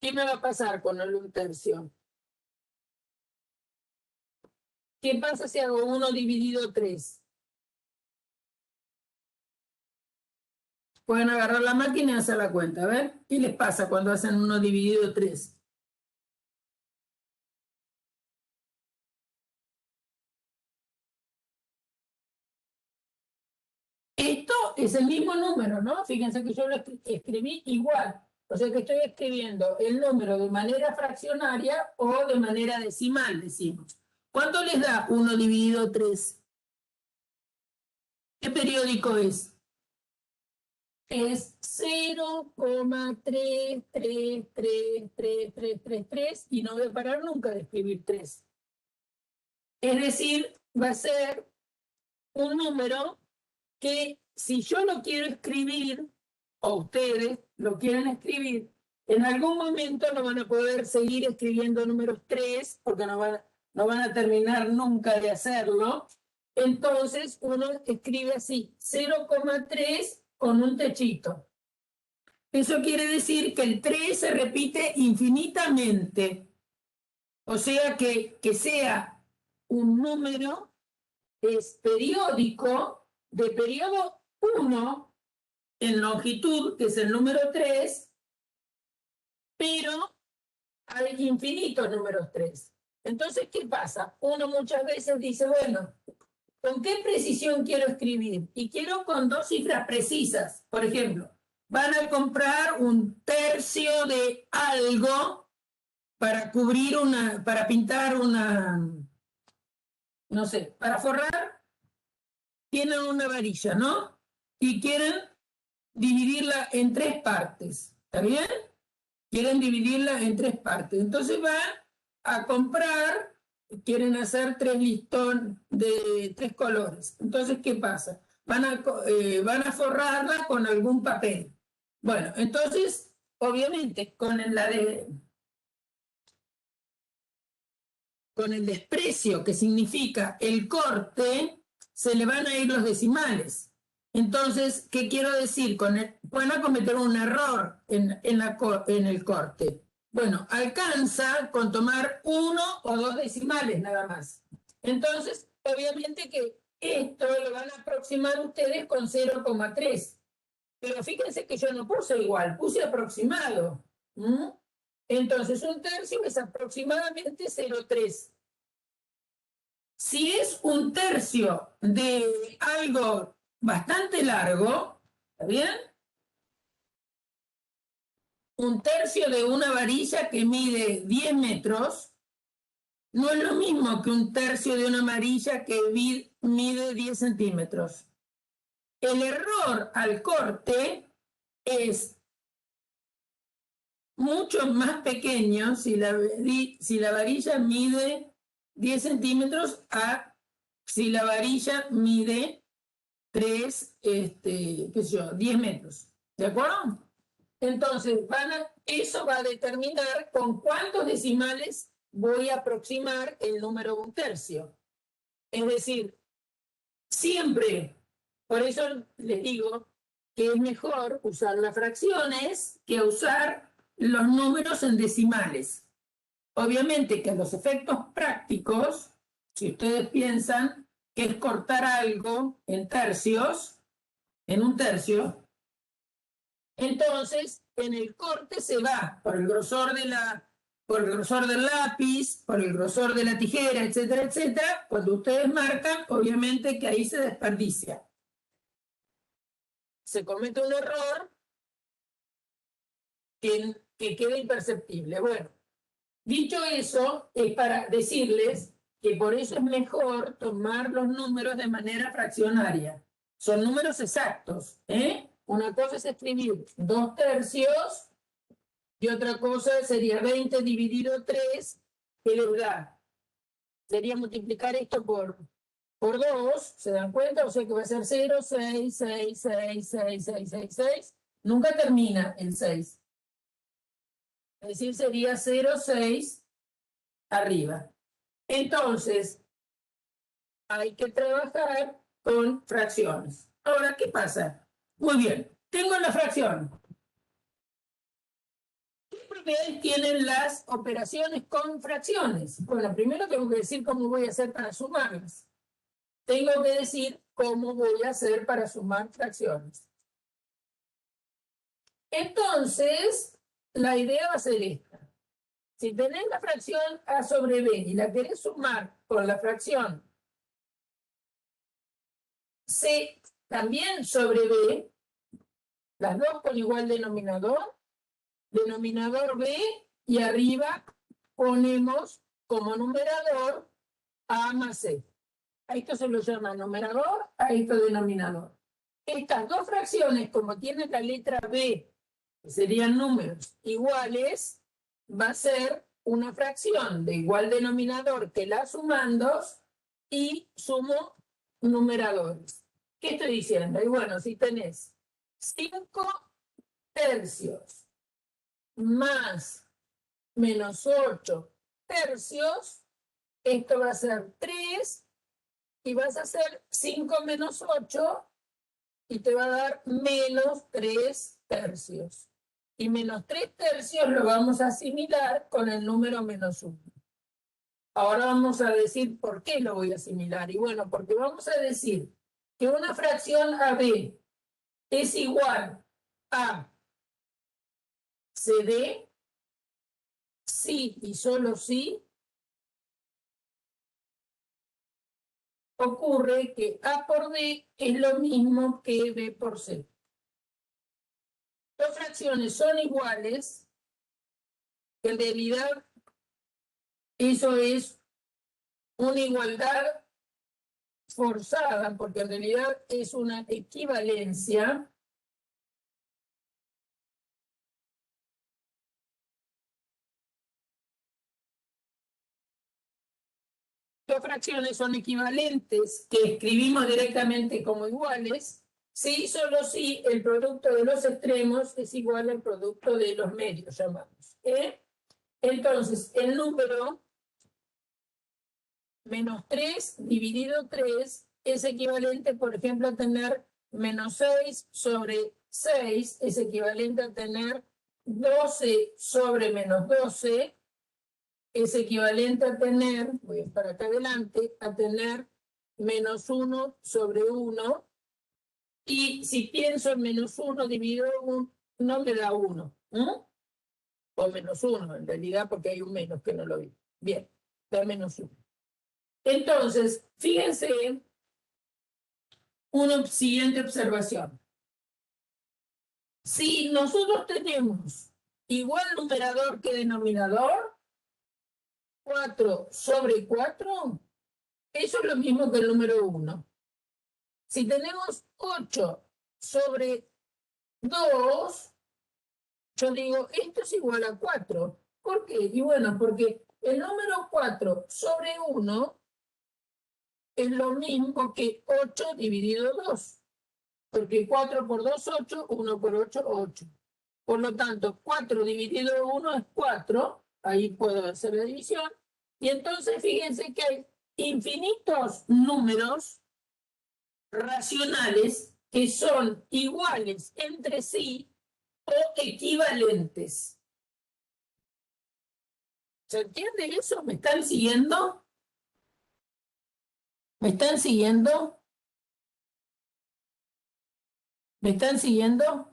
¿qué me va a pasar con el 1/3? ¿Qué pasa si hago 1 dividido 3? Pueden agarrar la máquina y hacer la cuenta. A ver, ¿qué les pasa cuando hacen 1 dividido 3? Esto es el mismo número, ¿no? Fíjense que yo lo escribí igual. O sea que estoy escribiendo el número de manera fraccionaria o de manera decimal, decimos. ¿Cuánto les da 1 dividido 3? ¿Qué periódico es? Es 0,3333333 y no voy a parar nunca de escribir 3. Es decir, va a ser un número que si yo lo quiero escribir, o ustedes lo quieren escribir, en algún momento no van a poder seguir escribiendo números 3 porque no van a terminar nunca de hacerlo. Entonces uno escribe así, 0,3 con un techito. Eso quiere decir que el 3 se repite infinitamente. O sea que sea un número es periódico de periodo 1 en longitud, que es el número 3, pero hay infinitos números 3. Entonces, ¿qué pasa? Uno muchas veces dice, bueno, ¿con qué precisión quiero escribir? Y quiero con 2 cifras precisas. Por ejemplo, van a comprar 1/3 de algo para cubrir para pintar no sé, para forrar, tienen una varilla, ¿no? Y quieren dividirla en 3 partes, ¿está bien? Quieren dividirla en 3 partes. Entonces van a comprar, quieren hacer 3 listones de 3 colores. Entonces, ¿qué pasa? Van a forrarla con algún papel. Bueno, entonces, obviamente, con el desprecio que significa el corte, se le van a ir los decimales. Entonces, ¿qué quiero decir? Van a cometer un error en el corte. Bueno, alcanza con tomar 1 o 2 decimales nada más. Entonces, obviamente que esto lo van a aproximar ustedes con 0,3. Pero fíjense que yo no puse igual, puse aproximado. Entonces, 1/3 es aproximadamente 0,3. Si es 1/3 de algo bastante largo, ¿está bien? 1/3 de una varilla que mide 10 metros no es lo mismo que 1/3 de una varilla que mide 10 centímetros. El error al corte es mucho más pequeño si la varilla mide 10 centímetros a si la varilla mide 10 metros. ¿De acuerdo? Entonces, eso va a determinar con cuántos decimales voy a aproximar el número 1/3. Es decir, siempre, por eso les digo que es mejor usar las fracciones que usar los números en decimales. Obviamente que los efectos prácticos, si ustedes piensan que es cortar algo en tercios, en 1/3, entonces en el corte se va por el grosor por el grosor del lápiz, por el grosor de la tijera, etcétera, etcétera, cuando ustedes marcan, obviamente que ahí se desperdicia. Se comete un error que queda imperceptible. Bueno, dicho eso, es para decirles que por eso es mejor tomar los números de manera fraccionaria. Son números exactos, ¿eh? Una cosa es escribir 2/3 y otra cosa sería 20 dividido 3, que les da. Sería multiplicar esto por 2, ¿se dan cuenta? O sea que va a ser 0, 6, 6, 6, 6, 6, 6, 6. Nunca termina el 6. Es decir, sería 0, 6 arriba. Entonces, hay que trabajar con fracciones. Ahora, ¿qué pasa? Muy bien, tengo la fracción. ¿Qué propiedades tienen las operaciones con fracciones? Bueno, primero tengo que decir cómo voy a hacer para sumarlas. Tengo que decir cómo voy a hacer para sumar fracciones. Entonces, la idea va a ser esta. Si tenés la fracción a sobre b y la querés sumar con la fracción c también sobre b, las dos con igual denominador b, y arriba ponemos como numerador a más c. A esto se lo llama numerador, a esto denominador. Estas dos fracciones, como tienen la letra b, que serían números iguales, va a ser una fracción de igual denominador que la sumando y sumo numeradores. ¿Qué estoy diciendo? Y bueno, si tenés 5/3 más menos 8/3, esto va a ser 3 y vas a hacer 5 menos 8 y te va a dar menos 3/3. Y menos 3/3 lo vamos a asimilar con el número menos 1. Ahora vamos a decir por qué lo voy a asimilar. Y bueno, porque vamos a decir que una fracción AB es igual a CD si y solo si ocurre que A por D es lo mismo que B por C. Dos fracciones son iguales, en realidad eso es una igualdad forzada, porque en realidad es una equivalencia. Dos fracciones son equivalentes que escribimos directamente como iguales, si y solo si el producto de los extremos es igual al producto de los medios, llamamos. Entonces, el número menos 3 dividido 3 es equivalente, por ejemplo, a tener menos 6 sobre 6, es equivalente a tener 12 sobre menos 12, es equivalente a tener, voy para acá adelante, a tener menos 1 sobre 1, y si pienso en menos 1 dividido 1, no me da 1, o menos 1 en realidad, porque hay un menos que no lo vi. Bien, da menos 1. Entonces, fíjense una siguiente observación. Si nosotros tenemos igual numerador que denominador, 4 sobre 4, eso es lo mismo que el número 1. Si tenemos 8 sobre 2, yo digo, esto es igual a 4. ¿Por qué? Y bueno, porque el número 4 sobre 1 es lo mismo que 8 dividido 2. Porque 4 por 2, 8, 1 por 8, 8. Por lo tanto, 4 dividido 1 es 4. Ahí puedo hacer la división. Y entonces fíjense que hay infinitos números racionales que son iguales entre sí o equivalentes. ¿Se entiende eso? ¿Me están siguiendo? ¿Me están siguiendo? ¿Me están siguiendo?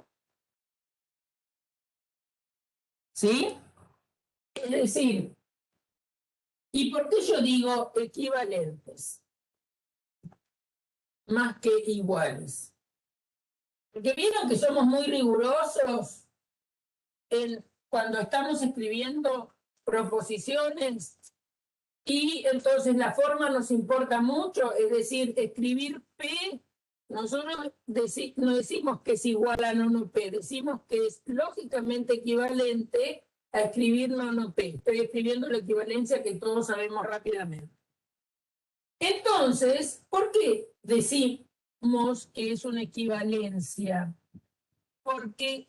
¿Sí? Es decir, ¿y por qué yo digo equivalentes? Más que iguales. Porque vieron que somos muy rigurosos cuando estamos escribiendo proposiciones y entonces la forma nos importa mucho, es decir, escribir P, nosotros no decimos que es igual a nono P, decimos que es lógicamente equivalente a escribir nono P. Estoy escribiendo la equivalencia que todos sabemos rápidamente. Entonces, ¿por qué decimos que es una equivalencia? Porque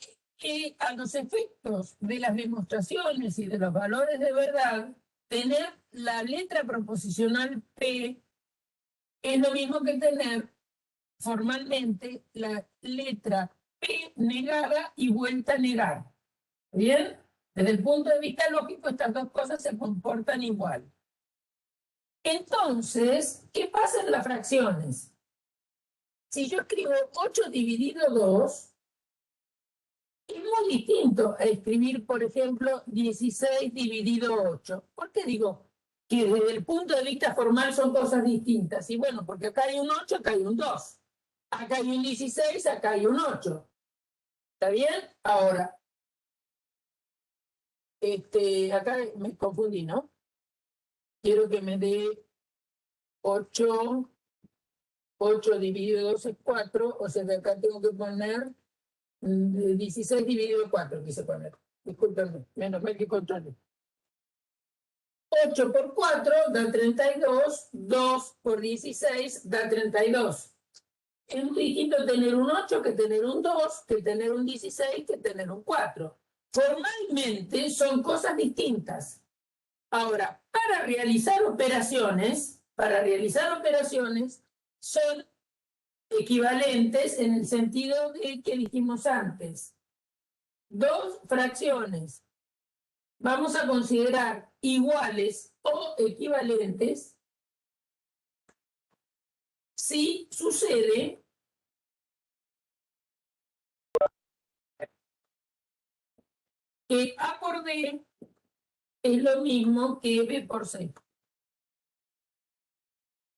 a los efectos de las demostraciones y de los valores de verdad, tener la letra proposicional P es lo mismo que tener formalmente la letra P negada y vuelta a negar. ¿Bien? Desde el punto de vista lógico, estas dos cosas se comportan igual. Entonces, ¿qué pasa en las fracciones? Si yo escribo 8 dividido 2, es muy distinto a escribir, por ejemplo, 16 dividido 8. ¿Por qué digo que desde el punto de vista formal son cosas distintas? Y bueno, porque acá hay un 8, acá hay un 2. Acá hay un 16, acá hay un 8. ¿Está bien? Ahora, acá me confundí, ¿no? Quiero que me dé 8 dividido 2 es 4, o sea que acá tengo que poner 16 dividido 4, quise poner. Discúlpenme, menos mal que controlé. 8 por 4 da 32, 2 por 16 da 32. Es muy distinto tener un 8 que tener un 2, que tener un 16, que tener un 4. Formalmente son cosas distintas. Ahora, para realizar operaciones son equivalentes en el sentido de que dijimos antes. Dos fracciones vamos a considerar iguales o equivalentes si sucede que A por B es lo mismo que B por C.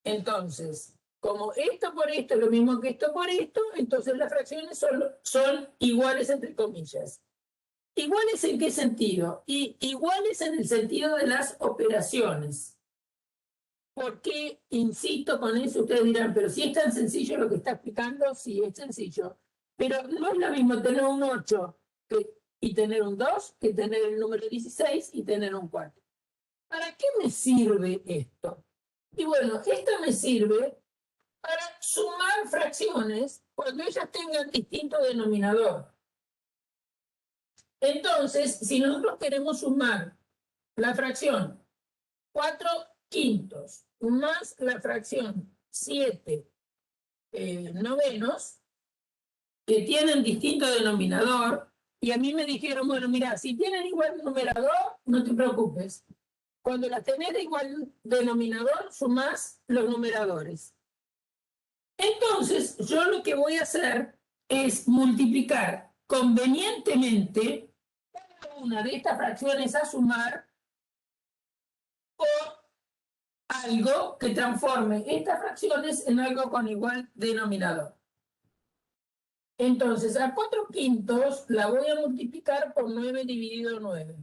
Entonces, como esto por esto es lo mismo que esto por esto, entonces las fracciones son iguales entre comillas. ¿Iguales en qué sentido? Iguales en el sentido de las operaciones. ¿Por qué insisto con eso? Ustedes dirán, pero si es tan sencillo lo que está explicando, sí, es sencillo. Pero no es lo mismo tener un 8 y tener un 2 que tener el número 16 y tener un 4. ¿Para qué me sirve esto? Y bueno, esto me sirve para sumar fracciones cuando ellas tengan distinto denominador. Entonces, si nosotros queremos sumar la fracción 4 quintos más la fracción 7 novenos, que tienen distinto denominador, y a mí me dijeron, bueno, mira, si tienen igual numerador, no te preocupes. Cuando las tenés de igual denominador, sumás los numeradores. Entonces, yo lo que voy a hacer es multiplicar convenientemente cada una de estas fracciones a sumar por algo que transforme estas fracciones en algo con igual denominador. Entonces, a 4 quintos la voy a multiplicar por 9 dividido 9.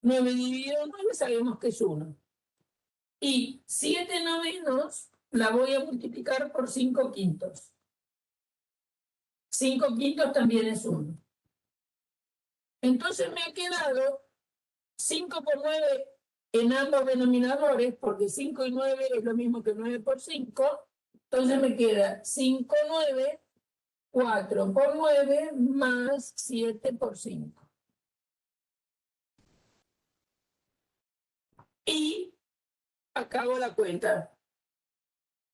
9 dividido 9 sabemos que es 1. Y 7 novenos la voy a multiplicar por 5 quintos. 5 quintos también es 1. Entonces me ha quedado 5 por 9 en ambos denominadores, porque 5 y 9 es lo mismo que 9 por 5. Entonces me queda 5, 9, 4 por 9 más 7 por 5. Y acabo la cuenta.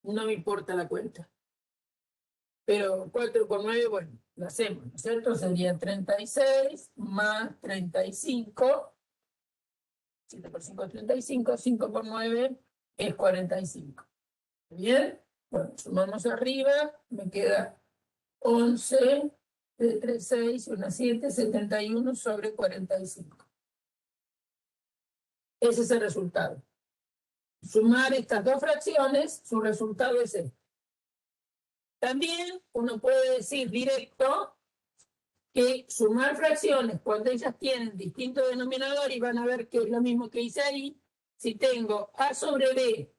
No me importa la cuenta. Pero 4 por 9, bueno, lo hacemos, ¿no es cierto? Sería 36 más 35. 7 por 5 es 35. 5 por 9 es 45. ¿Bien? Bueno, sumamos arriba. Me queda 11, 3, 6, 1, 7, 71 sobre 45. Ese es el resultado. Sumar estas dos fracciones, su resultado es este. También uno puede decir directo que sumar fracciones cuando ellas tienen distinto denominador, y van a ver que es lo mismo que hice ahí, si tengo A sobre B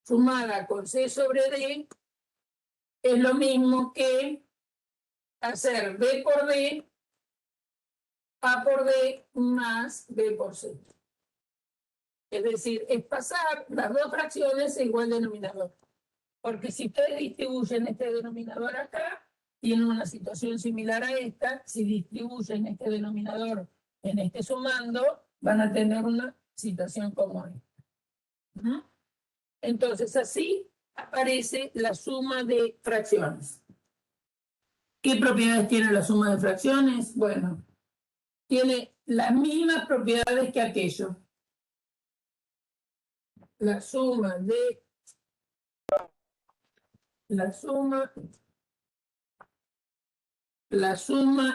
sumada con C sobre D, es lo mismo que hacer B por D, A por D más B por C. Es decir, es pasar las dos fracciones a igual denominador. Porque si ustedes distribuyen este denominador acá, tienen una situación similar a esta. Si distribuyen este denominador en este sumando, van a tener una situación como esta. Entonces, así aparece la suma de fracciones. ¿Qué propiedades tiene la suma de fracciones? Bueno, tiene las mismas propiedades que aquello. La suma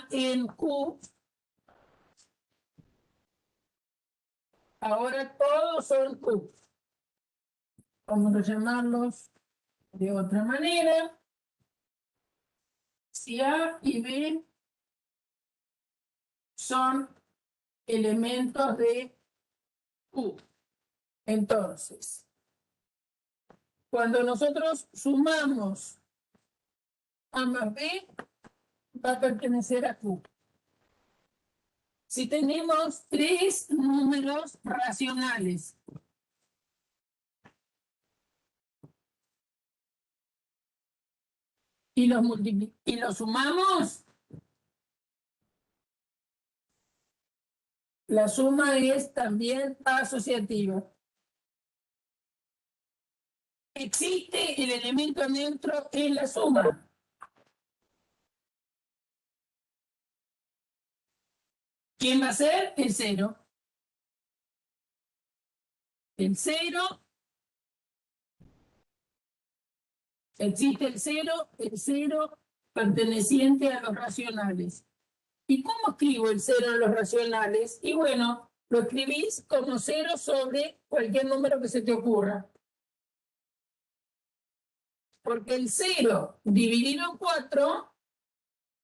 en Q, ahora todos son Q. Vamos a llamarlos de otra manera. Si A y B son elementos de Q. Entonces, cuando nosotros sumamos A más B, va a pertenecer a Q. Si tenemos tres números racionales y los sumamos, la suma es también asociativa. Existe el elemento neutro en la suma. ¿Quién va a ser? El cero. El cero. Existe el cero perteneciente a los racionales. ¿Y cómo escribo el cero en los racionales? Y bueno, lo escribís como 0 sobre cualquier número que se te ocurra. Porque el 0 dividido en 4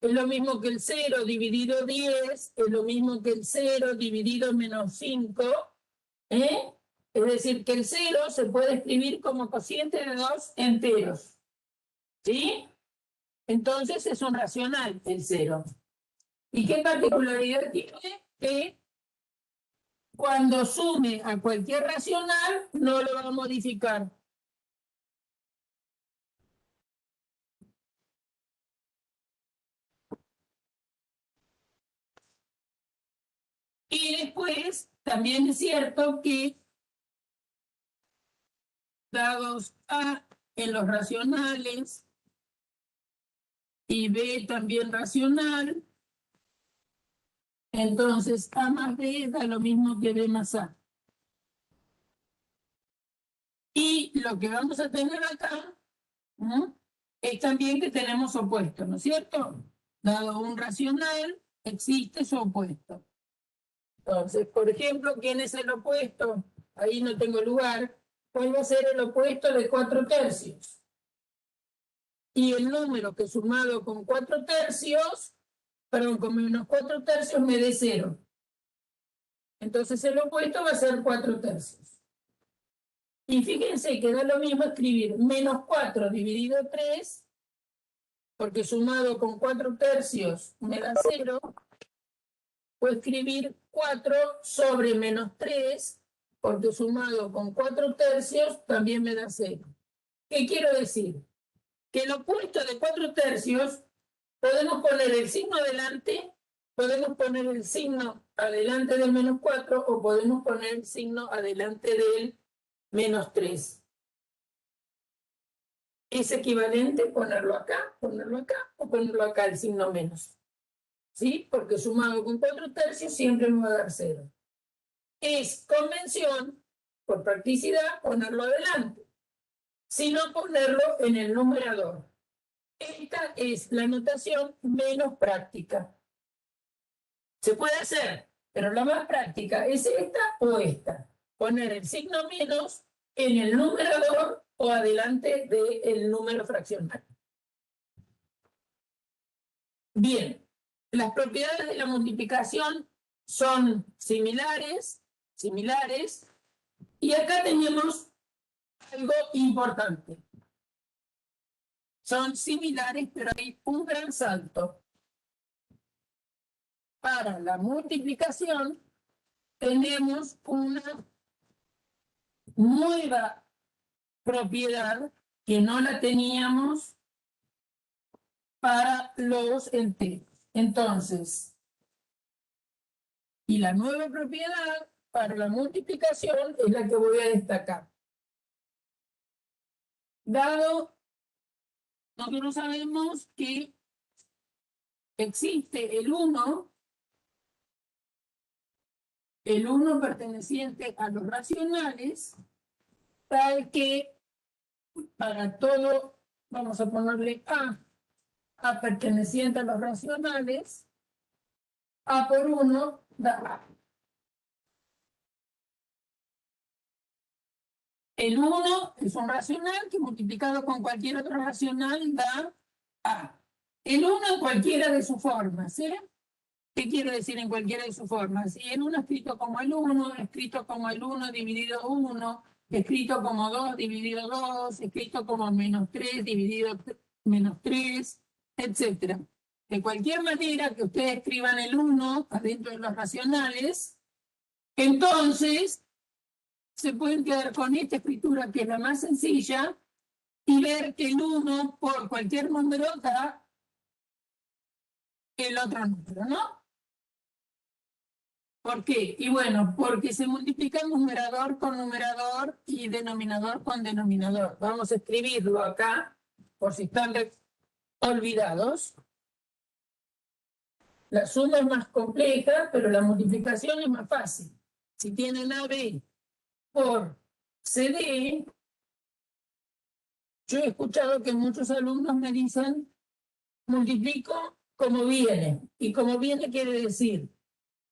es lo mismo que el 0 dividido 10, es lo mismo que el 0 dividido en menos 5. Es decir, que el 0 se puede escribir como cociente de dos enteros. ¿Sí? Entonces es un racional el 0. ¿Y qué particularidad tiene? Que cuando sume a cualquier racional no lo va a modificar. Y después también es cierto que dados A en los racionales y B también racional, entonces A más B da lo mismo que B más A. Y lo que vamos a tener acá, ¿no?, es también que tenemos opuestos, ¿no es cierto? Dado un racional, existe su opuesto. Entonces, por ejemplo, ¿quién es el opuesto? Ahí no tengo lugar. ¿Cuál va a ser el opuesto de 4/3? Y el número que sumado con 4/3, perdón, con menos 4/3 me dé 0. Entonces el opuesto va a ser 4/3. Y fíjense que da lo mismo escribir menos 4 dividido 3, porque sumado con 4/3 me da 0, o escribir 4 sobre menos 3, porque sumado con 4/3 también me da 0. ¿Qué quiero decir? Que el opuesto de 4/3 podemos poner el signo adelante, podemos poner el signo adelante del menos 4 o podemos poner el signo adelante del menos 3. Es equivalente ponerlo acá o ponerlo acá el signo menos. ¿Sí? Porque sumado con 4/3 siempre me va a dar 0. Es convención, por practicidad, ponerlo adelante, sino ponerlo en el numerador. Esta es la notación menos práctica. Se puede hacer, pero la más práctica es esta o esta. poner el signo menos en el numerador o adelante del número fraccional. Bien, las propiedades de la multiplicación son similares, y acá tenemos algo importante. Son similares, pero hay un gran salto. Para la multiplicación tenemos una nueva propiedad que no la teníamos para los enteros. Entonces, y la nueva propiedad para la multiplicación es la que voy a destacar. Dado, nosotros sabemos que existe el 1 perteneciente a los racionales, tal que para todo, vamos a ponerle A perteneciente a los racionales, A por 1 da A. El 1 es un racional que multiplicado con cualquier otro racional da A. El 1 en cualquiera de sus formas, ¿sí? ¿Qué quiere decir en cualquiera de sus formas? Si el 1 escrito como el 1, escrito como el 1 dividido 1, escrito como 2 dividido 2, escrito como menos 3 dividido menos 3, etc. De cualquier manera que ustedes escriban el 1 adentro de los racionales, entonces se pueden quedar con esta escritura que es la más sencilla y ver que el 1 por cualquier número da el otro número, ¿no? ¿Por qué? Y bueno, porque se multiplica numerador con numerador y denominador con denominador. Vamos a escribirlo acá, por si están olvidados. La suma es más compleja, pero la multiplicación es más fácil. Si tienen AB por CD, yo he escuchado que muchos alumnos me dicen, multiplico como viene. Y como viene quiere decir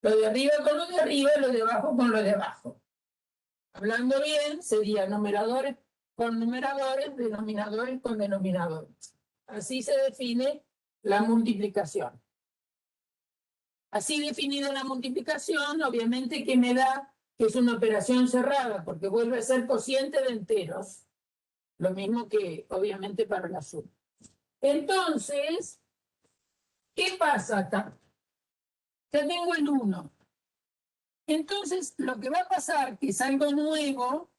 lo de arriba con lo de arriba y lo de abajo con lo de abajo. Hablando bien, sería numeradores con numeradores, denominadores con denominadores. Así se define la multiplicación. Así definida la multiplicación, obviamente que me da que es una operación cerrada, porque vuelve a ser cociente de enteros. Lo mismo que, obviamente, para la suma. Entonces, ¿qué pasa acá? Ya tengo el 1. Entonces, lo que va a pasar, que es algo nuevo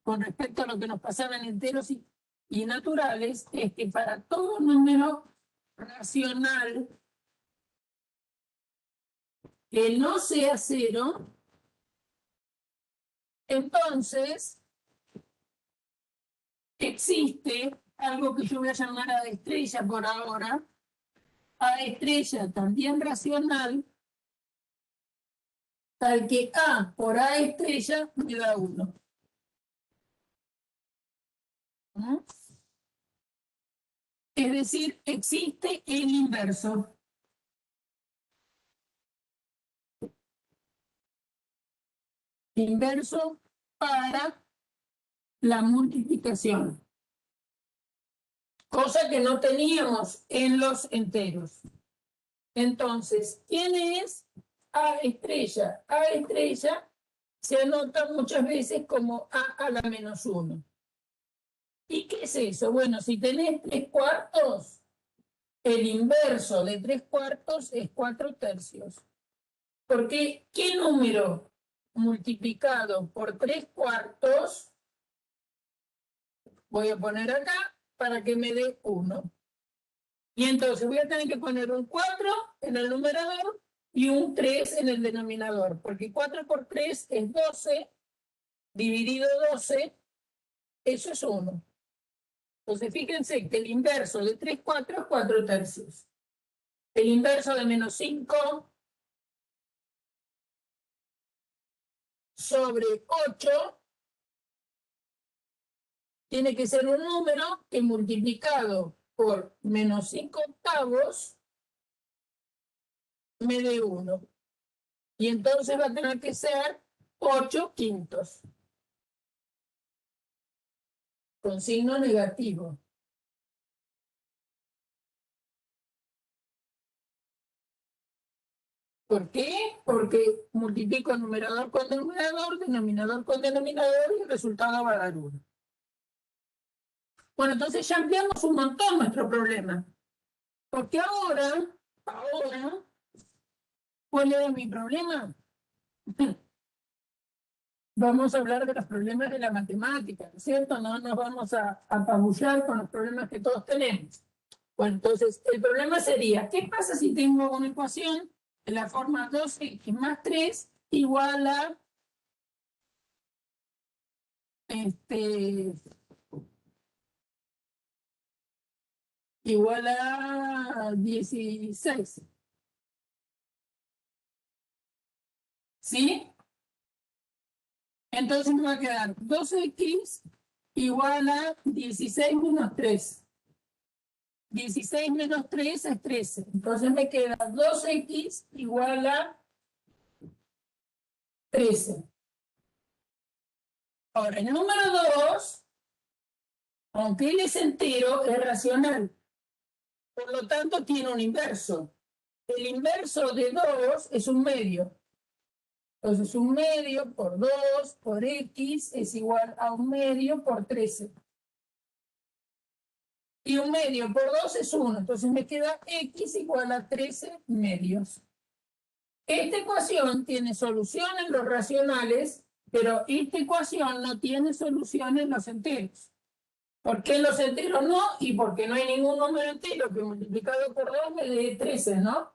con respecto a lo que nos pasaba en enteros y naturales, es que para todo número racional que no sea 0, entonces existe algo que yo voy a llamar A de estrella por ahora, A de estrella también racional, tal que A por A estrella me da 1. Es decir, existe el inverso. Inverso para la multiplicación. Cosa que no teníamos en los enteros. Entonces, ¿quién es A estrella? A estrella se anota muchas veces como A a la menos 1. ¿Y qué es eso? Bueno, si tenés 3/4, el inverso de 3/4 es 4/3. Porque ¿qué número multiplicado por 3/4 voy a poner acá para que me dé 1? Y entonces voy a tener que poner un 4 en el numerador y un 3 en el denominador, porque 4 por 3 es 12, dividido 12, eso es 1. Entonces fíjense que el inverso de 3/4 es 4/3. El inverso de menos 5 sobre 8 tiene que ser un número que multiplicado por menos 5/8 me dé 1. Y entonces va a tener que ser 8/5. con signo negativo. ¿Por qué? Porque multiplico numerador con denominador con denominador y el resultado va a dar 1. Bueno, entonces ya ampliamos un montón nuestro problema. Porque ahora, ¿cuál era mi problema? Vamos a hablar de los problemas de la matemática, ¿no es cierto? No nos vamos a apabullar con los problemas que todos tenemos. Bueno, entonces, el problema sería, ¿qué pasa si tengo una ecuación de la forma 2x más 3 igual a igual a 16? ¿Sí? Entonces me va a quedar 2x igual a 16 menos 3. 16 menos 3 es 13. Entonces me queda 2x igual a 13. Ahora, el número 2, aunque él es entero, es racional. Por lo tanto, tiene un inverso. El inverso de 2 es un medio. Entonces, un medio por 2 por x es igual a un medio por 13. Y un medio por 2 es 1. Entonces me queda x igual a 13 medios. Esta ecuación tiene solución en los racionales, pero esta ecuación no tiene solución en los enteros. ¿Por qué en los enteros no? Y porque no hay ningún número entero que multiplicado por 2 me dé 13, ¿no?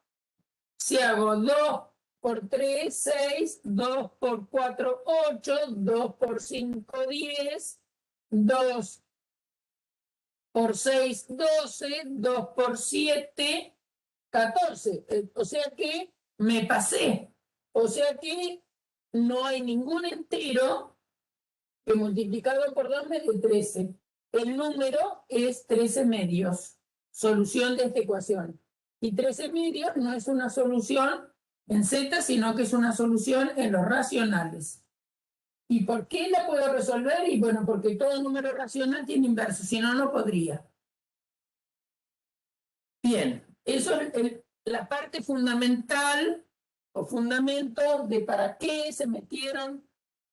Si hago 2 por 3, 6, 2 por 4, 8, 2 por 5, 10, 2 por 6, 12, 2 por 7, 14. O sea que me pasé. O sea que no hay ningún entero que multiplicado por 2 me dé 13. El número es 13 medios. Solución de esta ecuación. Y 13 medios no es una solución en Z, sino que es una solución en los racionales. ¿Y por qué la puedo resolver? Y bueno, porque todo número racional tiene inverso, si no, no podría. Bien, eso es la parte fundamental o fundamento de para qué se metieron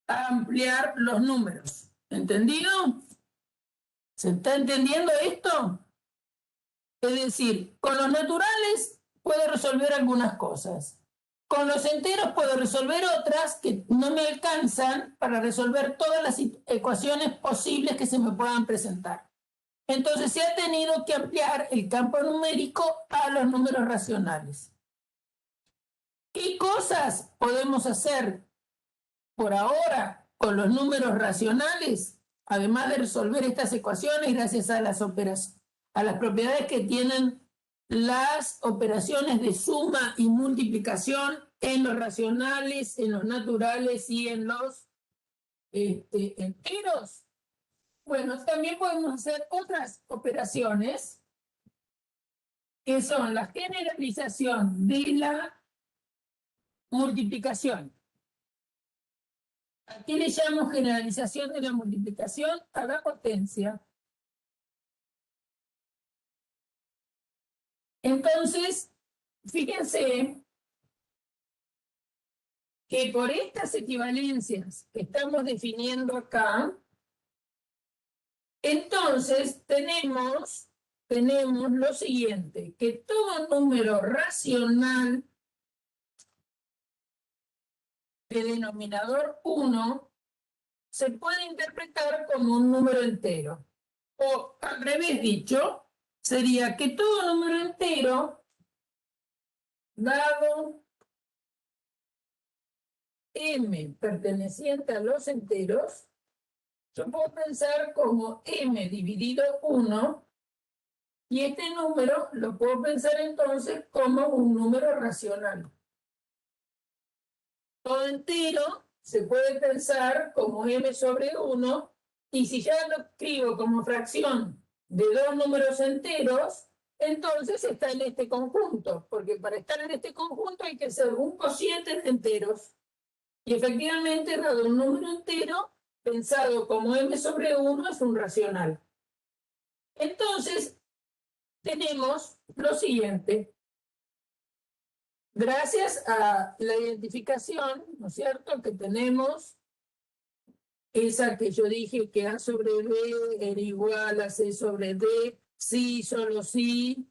a ampliar los números. ¿Entendido? ¿Se está entendiendo esto? Es decir, con los naturales puedo resolver algunas cosas. Con los enteros puedo resolver otras que no me alcanzan para resolver todas las ecuaciones posibles que se me puedan presentar. Entonces se ha tenido que ampliar el campo numérico a los números racionales. ¿Qué cosas podemos hacer por ahora con los números racionales? Además de resolver estas ecuaciones gracias a las propiedades que tienen las operaciones de suma y multiplicación en los racionales, en los naturales y en los enteros. Bueno, también podemos hacer otras operaciones que son la generalización de la multiplicación. ¿A qué le llamo generalización de la multiplicación? A la potencia. Entonces, fíjense que por estas equivalencias que estamos definiendo acá, entonces tenemos lo siguiente, que todo número racional de denominador 1 se puede interpretar como un número entero. O al revés dicho, sería que todo número entero dado m perteneciente a los enteros, yo puedo pensar como m dividido 1, y este número lo puedo pensar entonces como un número racional. Todo entero se puede pensar como m sobre 1, y si ya lo escribo como fracción de dos números enteros, entonces está en este conjunto, porque para estar en este conjunto hay que ser un cociente de enteros. Y efectivamente, dado un número entero, pensado como m sobre 1 es un racional. Entonces, tenemos lo siguiente. Gracias a la identificación, ¿no es cierto?, que tenemos, esa que yo dije que A sobre B era igual a C sobre D, sí, solo sí,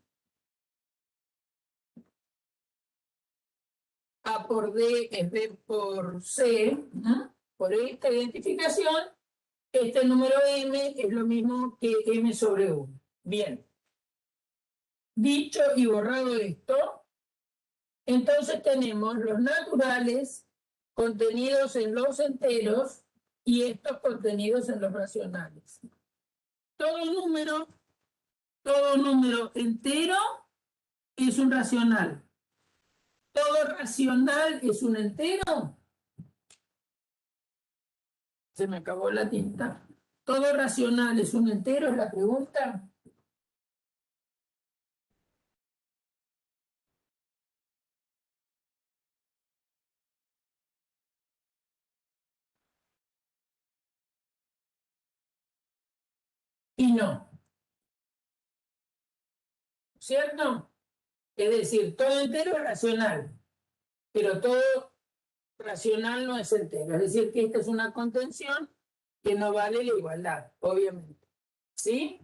A por D es B por C, ¿no? Por esta identificación, este número m es lo mismo que m sobre 1. Bien. Dicho y borrado esto, entonces tenemos los naturales contenidos en los enteros y estos contenidos en los racionales. Todo número entero es un racional. ¿Todo racional es un entero? Se me acabó la tinta. ¿Todo racional es un entero? Es la pregunta. Y no. ¿Cierto? Es decir, todo entero es racional, pero todo racional no es entero. Es decir, que esta es una contención que no vale la igualdad, obviamente. ¿Sí?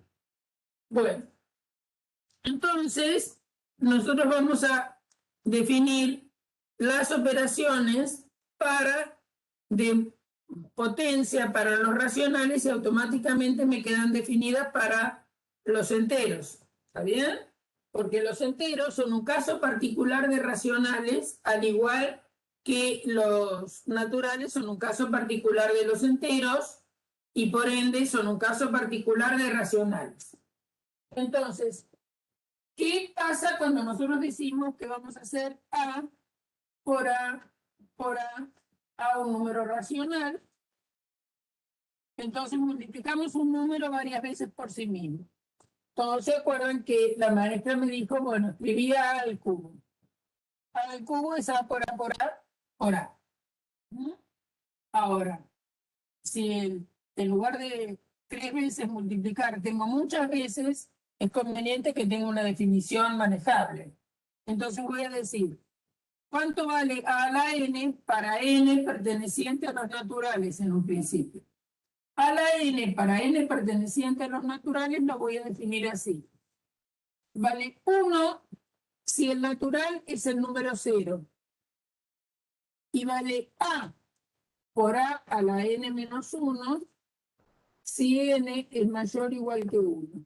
Bueno, entonces nosotros vamos a definir las operaciones de potencia para los racionales y automáticamente me quedan definidas para los enteros. ¿Está bien? Porque los enteros son un caso particular de racionales, al igual que los naturales son un caso particular de los enteros y por ende son un caso particular de racionales. Entonces, ¿qué pasa cuando nosotros decimos que vamos a hacer A por A por A un número racional? Entonces multiplicamos un número varias veces por sí mismo. Todos se acuerdan que la maestra me dijo, bueno, escribía A al cubo. A al cubo es A por A por A por A. Ahora, si en lugar de 3 veces multiplicar tengo muchas veces, es conveniente que tenga una definición manejable. Entonces voy a decir, ¿cuánto vale A a la n para n perteneciente a los naturales en un principio? A la n para n perteneciente a los naturales lo voy a definir así. Vale 1 si el natural es el número 0. Y vale A por A a la n menos 1 si n es mayor o igual que 1.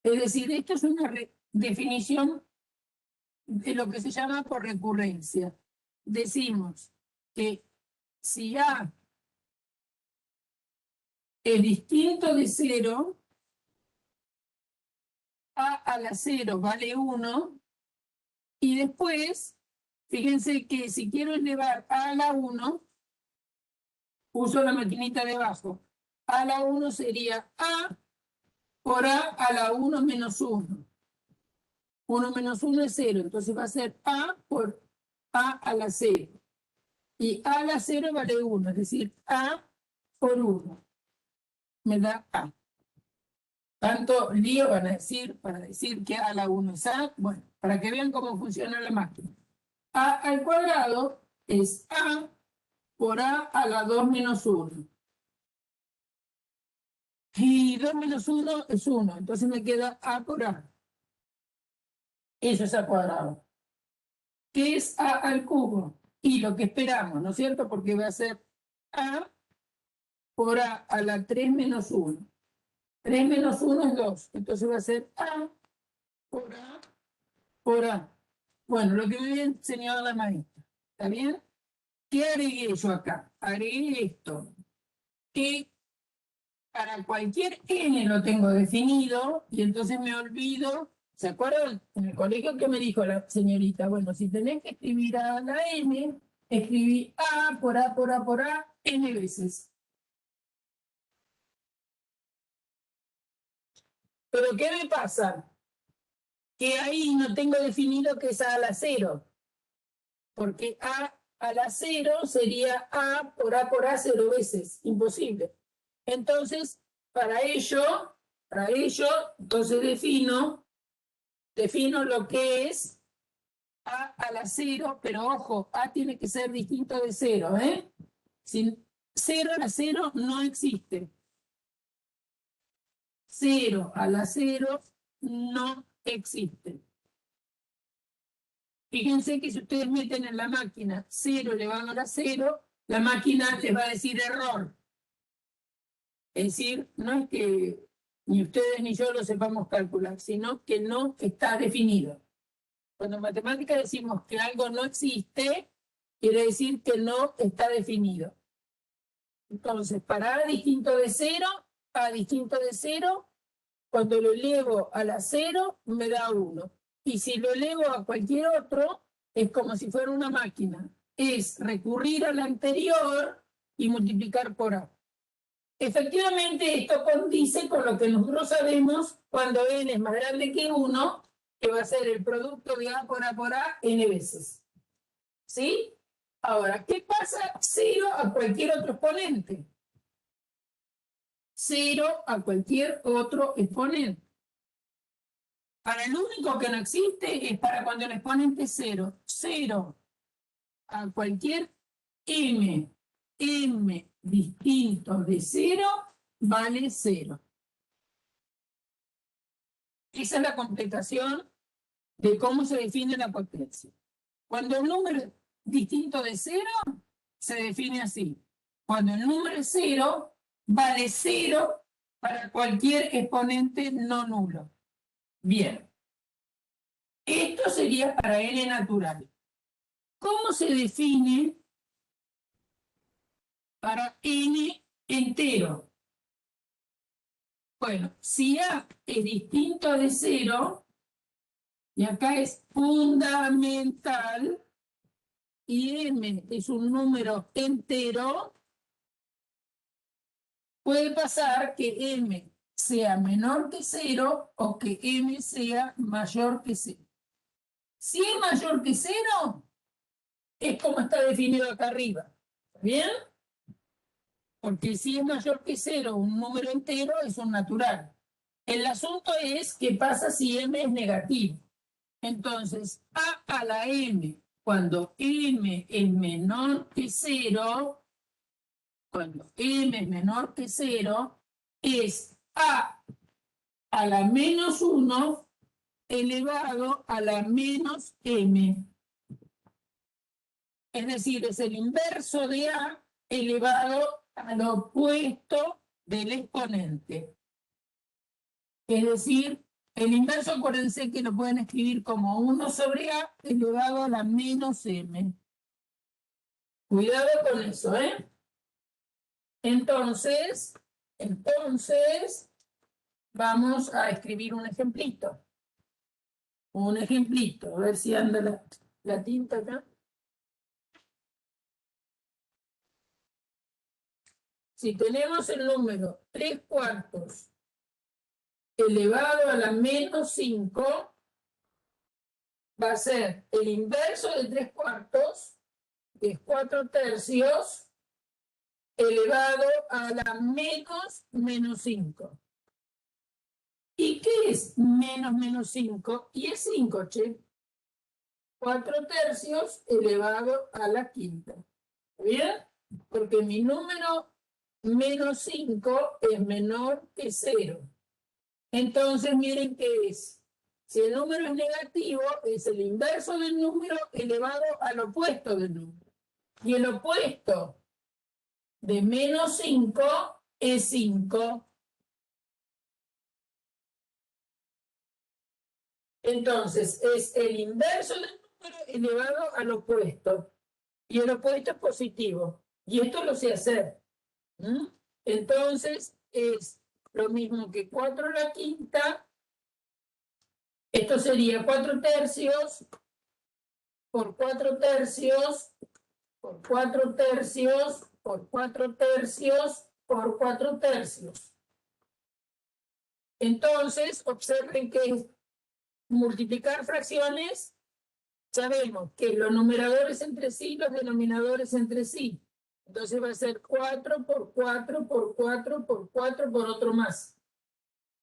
Es decir, esto es una definición de lo que se llama por recurrencia. Decimos que si A es distinto de 0, A a la 0 vale 1, y después, fíjense que si quiero elevar A a la 1, uso la maquinita de abajo. A a la 1 sería A por A a la 1 menos 1. 1 menos 1 es 0, entonces va a ser A por A a la 0. Y A a la 0 vale 1, es decir, A por 1 me da A. Tanto lío van a decir, para decir que A a la 1 es A, bueno, para que vean cómo funciona la máquina. A al cuadrado es A por A a la 2 menos 1. Y 2 menos 1 es 1, entonces me queda A por A. Eso es A cuadrado. ¿Qué es A al cubo? Y lo que esperamos, ¿no es cierto? Porque va a ser A por A a la 3 menos 1. 3 menos 1 es 2, entonces va a ser A por A por A. Bueno, lo que me había enseñado la maestra. ¿Está bien? ¿Qué agregué yo acá? Agregué esto. Que para cualquier n lo tengo definido y entonces me olvido. ¿Se acuerdan? En el colegio que me dijo la señorita, bueno, si tenés que escribir a la n, escribí A por A por A por A n veces. Pero ¿qué me pasa? Que ahí no tengo definido que es A a la 0. Porque A a la 0 sería A por A 0 veces. Imposible. Entonces, para ello, entonces defino lo que es a a la 0, pero ojo, a tiene que ser distinto de 0, ¿eh? Sin 0 a la 0 no existe. 0 a la 0 no existe. Fíjense que si ustedes meten en la máquina 0 elevado a la 0, la máquina les va a decir error. Es decir, no es que ni ustedes ni yo lo sepamos calcular, sino que no está definido. Cuando en matemáticas decimos que algo no existe, quiere decir que no está definido. Entonces, para a distinto de 0, cuando lo elevo a la 0, me da 1. Y si lo elevo a cualquier otro, es como si fuera una máquina. Es recurrir al anterior y multiplicar por a. Efectivamente, esto condice con lo que nosotros sabemos cuando n es más grande que 1, que va a ser el producto de a por a n veces. ¿Sí? Ahora, ¿qué pasa 0 a cualquier otro exponente? 0 a cualquier otro exponente. Para el único que no existe es para cuando el exponente es 0. 0 a cualquier m distinto de 0 vale 0. Esa es la completación de cómo se define la potencia. Cuando el número es distinto de 0, se define así. Cuando el número es 0, vale 0 para cualquier exponente no nulo. Bien. Esto sería para n natural. ¿Cómo se define para n entero? Bueno, si a es distinto de 0, y acá es fundamental, y m es un número entero, puede pasar que m sea menor que 0 o que m sea mayor que 0. Si es mayor que 0, es como está definido acá arriba. ¿Bien? Porque si es mayor que 0, un número entero es un natural. El asunto es qué pasa si m es negativo. Entonces, a la m, cuando m es menor que 0, es a la menos 1 elevado a la menos m. Es decir, es el inverso de a elevado al opuesto del exponente. Es decir, el inverso, acuérdense que lo pueden escribir como 1 sobre a elevado a la menos m. Cuidado con eso, ¿eh? Entonces, vamos a escribir un ejemplito. A ver si anda la tinta acá. Si tenemos el número 3/4 elevado a la menos 5, va a ser el inverso de 3/4, que es 4/3, elevado a la menos 5. ¿Y qué es menos 5? Y es 5, che. 4/3 elevado a la quinta. ¿Bien? Porque mi número menos 5 es menor que 0. Entonces, miren qué es. Si el número es negativo, es el inverso del número elevado al opuesto del número. Y el opuesto de menos 5 es 5. Entonces, es el inverso del número elevado al opuesto. Y el opuesto es positivo. Y esto lo sé hacer. Entonces, es lo mismo que 4 a la quinta. Esto sería 4/3 por 4/3 por 4/3 por 4/3 por 4/3. Entonces, observen que multiplicar fracciones, sabemos que los numeradores entre sí, los denominadores entre sí. Entonces va a ser 4 por 4 por 4 por 4 por otro más.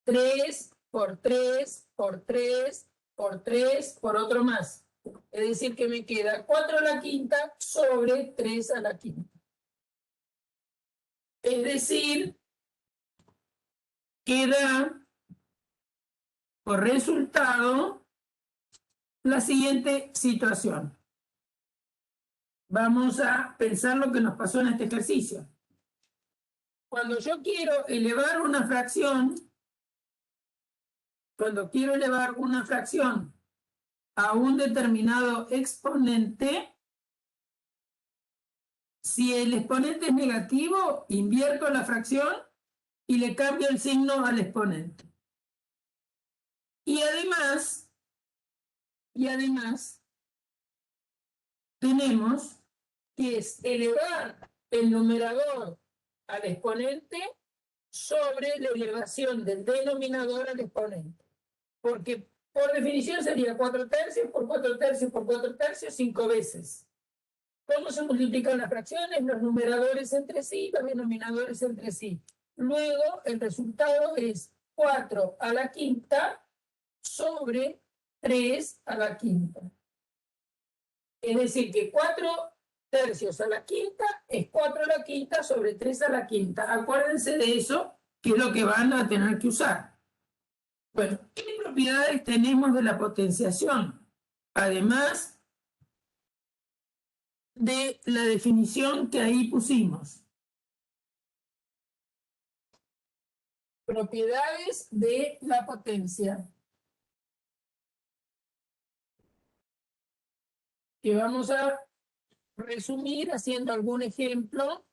3 por 3 por 3 por 3 por otro más. Es decir, que me queda 4 a la quinta sobre 3 a la quinta. Es decir, que da por resultado la siguiente situación. Vamos a pensar lo que nos pasó en este ejercicio. Cuando yo quiero elevar una fracción, a un determinado exponente, si el exponente es negativo, invierto la fracción y le cambio el signo al exponente. Y además, tenemos que es elevar el numerador al exponente sobre la elevación del denominador al exponente. Porque por definición sería 4 tercios por 4 tercios por 4 tercios 5 veces. ¿Cómo se multiplican las fracciones? Los numeradores entre sí, los denominadores entre sí. Luego el resultado es 4 a la quinta sobre 3 a la quinta. Es decir, que 4 tercios a la quinta es 4 a la quinta sobre 3 a la quinta. Acuérdense de eso, que es lo que van a tener que usar. Bueno, ¿qué propiedades tenemos de la potenciación? Además de la definición que ahí pusimos. Propiedades de la potencia. Que vamos a resumir haciendo algún ejemplo.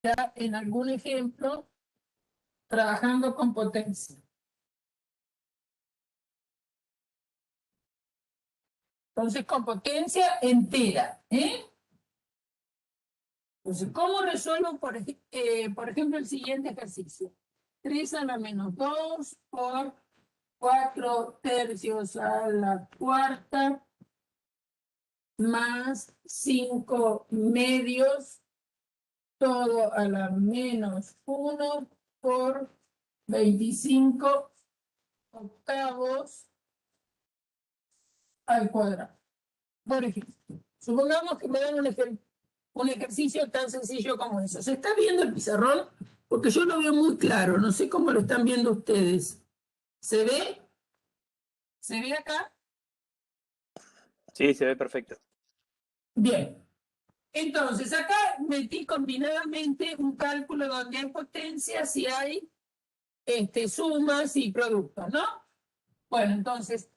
Ya en algún ejemplo, trabajando con potencia. Entonces, con potencia entera. Entonces, ¿cómo resuelvo, por ejemplo, el siguiente ejercicio? 3 a la menos 2 por 4 tercios a la cuarta más 5 medios, todo a la menos 1 por 25 octavos al cuadrado. Por ejemplo, supongamos que me dan un ejercicio tan sencillo como eso. ¿Se está viendo el pizarrón? Porque yo lo veo muy claro, no sé cómo lo están viendo ustedes. ¿Se ve? ¿Se ve acá? Sí, se ve perfecto. Bien. Entonces, acá metí combinadamente un cálculo donde hay potencias y hay sumas y productos, ¿no? Bueno, entonces,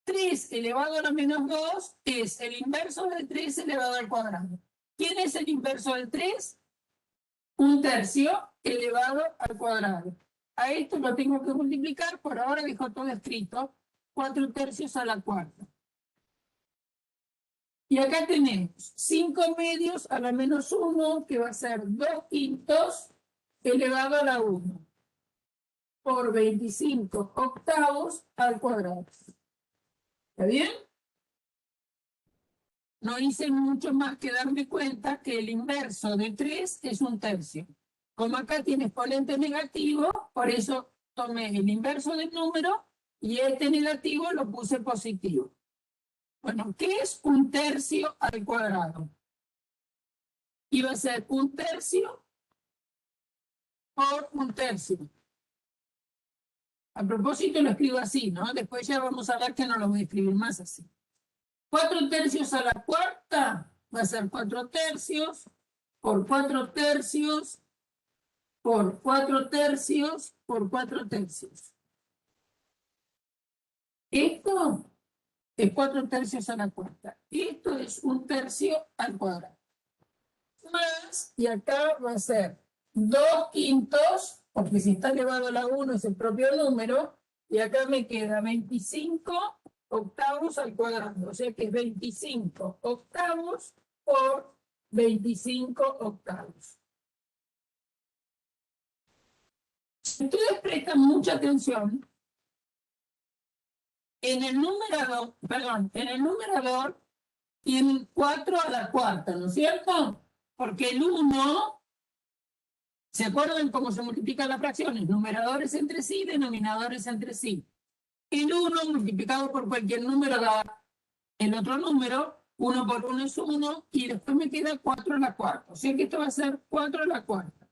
3 elevado a la menos 2 es el inverso de 3 elevado al cuadrado. ¿Quién es el inverso del 3? 1 tercio elevado al cuadrado. A esto lo tengo que multiplicar, por ahora dejo todo escrito, 4 tercios a la cuarta. Y acá tenemos 5 medios a la menos 1, que va a ser 2 quintos elevado a la 1, por 25 octavos al cuadrado. ¿Está bien? No hice mucho más que darme cuenta que el inverso de 3 es 1 tercio. Como acá tiene exponente negativo, por eso tomé el inverso del número y este negativo lo puse positivo. Bueno, ¿qué es 1 tercio al cuadrado? Iba a ser 1 tercio por 1 tercio. A propósito lo escribo así, ¿no? Después ya vamos a ver que no lo voy a escribir más así. 4 tercios a la cuarta va a ser 4 tercios por 4 tercios por 4 tercios por 4 tercios. Esto es 4 tercios a la cuarta. Esto es 1 tercio al cuadrado. Más, y acá va a ser 2 quintos, porque si está elevado a la 1 es el propio número, y acá me queda 25 octavos al cuadrado, o sea que es 25 octavos por 25 octavos. Si ustedes prestan mucha atención, en el numerador tienen 4 a la cuarta, ¿no es cierto? Porque el 1, ¿se acuerdan cómo se multiplican las fracciones? Numeradores entre sí, denominadores entre sí. El 1 multiplicado por cualquier número da el otro número, 1 por 1 es 1, y después me queda 4 a la cuarta. O sea que esto va a ser 4 a la cuarta.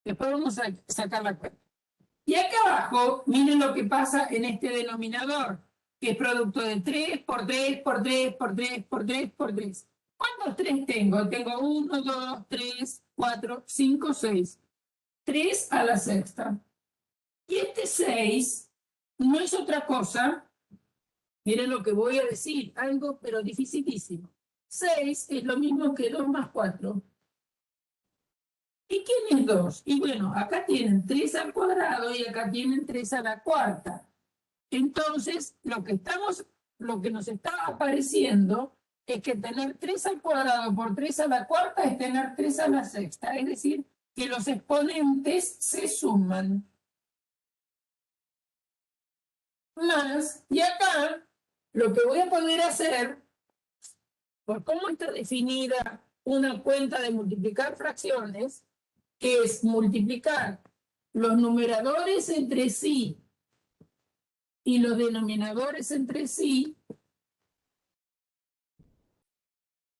Después vamos a sacar la cuenta. Y acá abajo, miren lo que pasa en este denominador, que es producto de 3 por 3 por 3 por 3 por 3 por 3. ¿Cuántos 3 tengo? Tengo 1, 2, 3, 4, 5, 6. 3 a la sexta. Y este 6 no es otra cosa. Miren lo que voy a decir, algo pero dificilísimo. 6 es lo mismo que 2 más 4. ¿Y quién es 2? Y bueno, acá tienen 3 al cuadrado y acá tienen 3 a la cuarta. Entonces, lo que nos está apareciendo es que tener 3 al cuadrado por 3 a la cuarta es tener 3 a la sexta. Es decir, que los exponentes se suman. Más, y acá lo que voy a poder hacer, por cómo está definida una cuenta de multiplicar fracciones, es multiplicar los numeradores entre sí y los denominadores entre sí.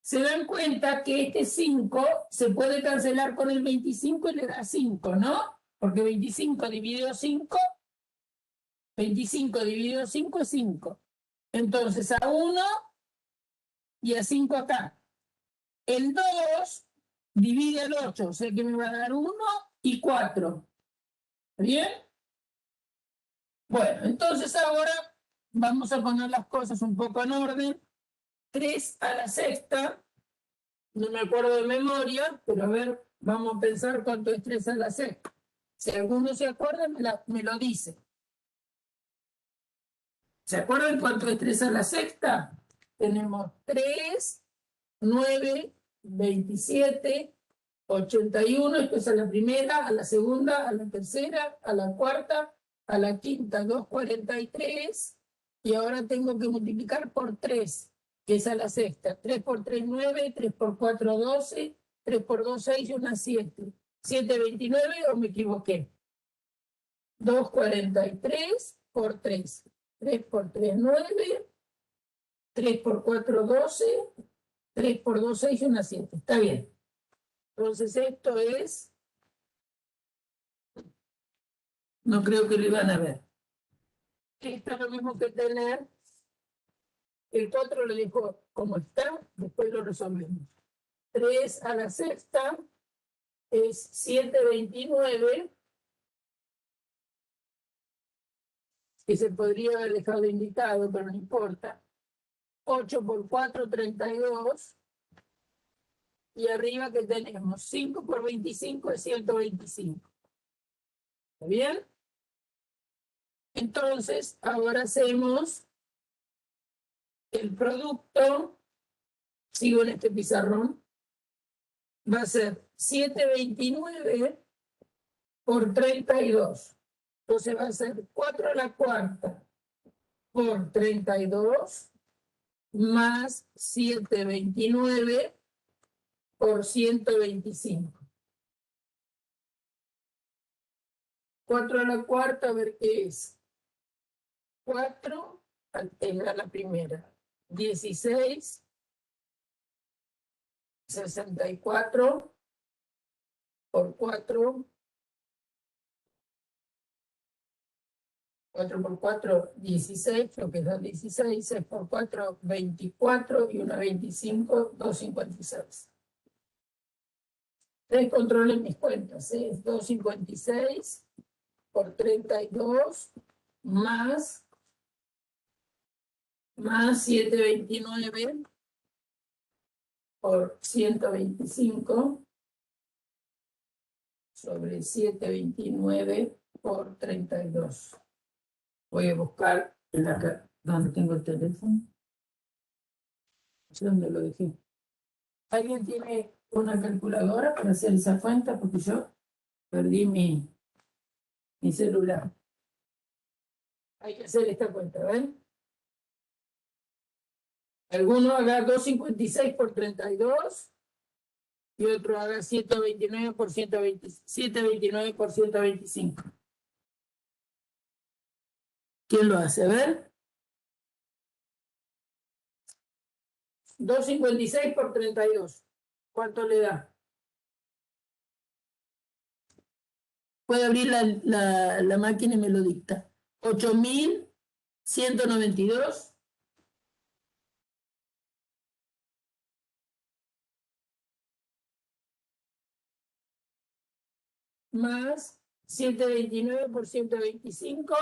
Se dan cuenta que este 5 se puede cancelar con el 25 y le da 5, ¿no? Porque 25 dividido 5, 25 dividido 5 es 5. Entonces a 1 y a 5 acá. El 2 divide el 8, o sea que me va a dar 1 y 4. ¿Bien? Bueno, entonces ahora vamos a poner las cosas un poco en orden. 3 a la sexta, no me acuerdo de memoria, pero a ver, vamos a pensar cuánto es 3 a la sexta. Si alguno se acuerda, me lo dice. ¿Se acuerdan cuánto es 3 a la sexta? Tenemos 3, 9, 27, 81, esto es a la primera, a la segunda, a la tercera, a la cuarta, a la quinta, 243, y ahora tengo que multiplicar por 3, que es a la sexta. 3 por 3, 9, 3 por 4, 12, 3 por 2, 6 y una 7. 7, 29, o me equivoqué. 243 por 3. 3 por 3, 9. 3 por 4, 12. 3 por 2, 6 y una 7. Está bien. Entonces esto es, no creo que lo iban a ver. Esto es lo mismo que tener, el 4 lo dejo como está, después lo resolvemos. 3 a la sexta es 729, que se podría haber dejado indicado, pero no importa. 8 por 4, 32. Y arriba que tenemos 5 por 25 es 125. ¿Está bien? Entonces, ahora hacemos el producto, sigo en este pizarrón, va a ser 729 por 32. Entonces va a ser 4 a la cuarta por 32 más 729 por 125. 4 a la cuarta, a ver qué es. 4, era la primera. 16, 64 por 4. 4 por 4, 16, lo que da 16, 6 por 4, 24 y una 25, 256. Ustedes controlen mis cuentas, ¿eh? 256 por 32 más 729 por 125 sobre 729 por 32. Voy a buscar acá donde tengo el teléfono. No sé dónde lo dejé. ¿Alguien tiene una calculadora para hacer esa cuenta? Porque yo perdí mi celular. Hay que hacer esta cuenta, ¿ven? Alguno haga 256 por 32 y otro haga 129 por 120, 729 por 125. ¿Quién lo hace? A ver. 256 por 32. ¿Cuánto le da? Puede abrir la máquina y me lo dicta. 8.192. Más 729 por 125.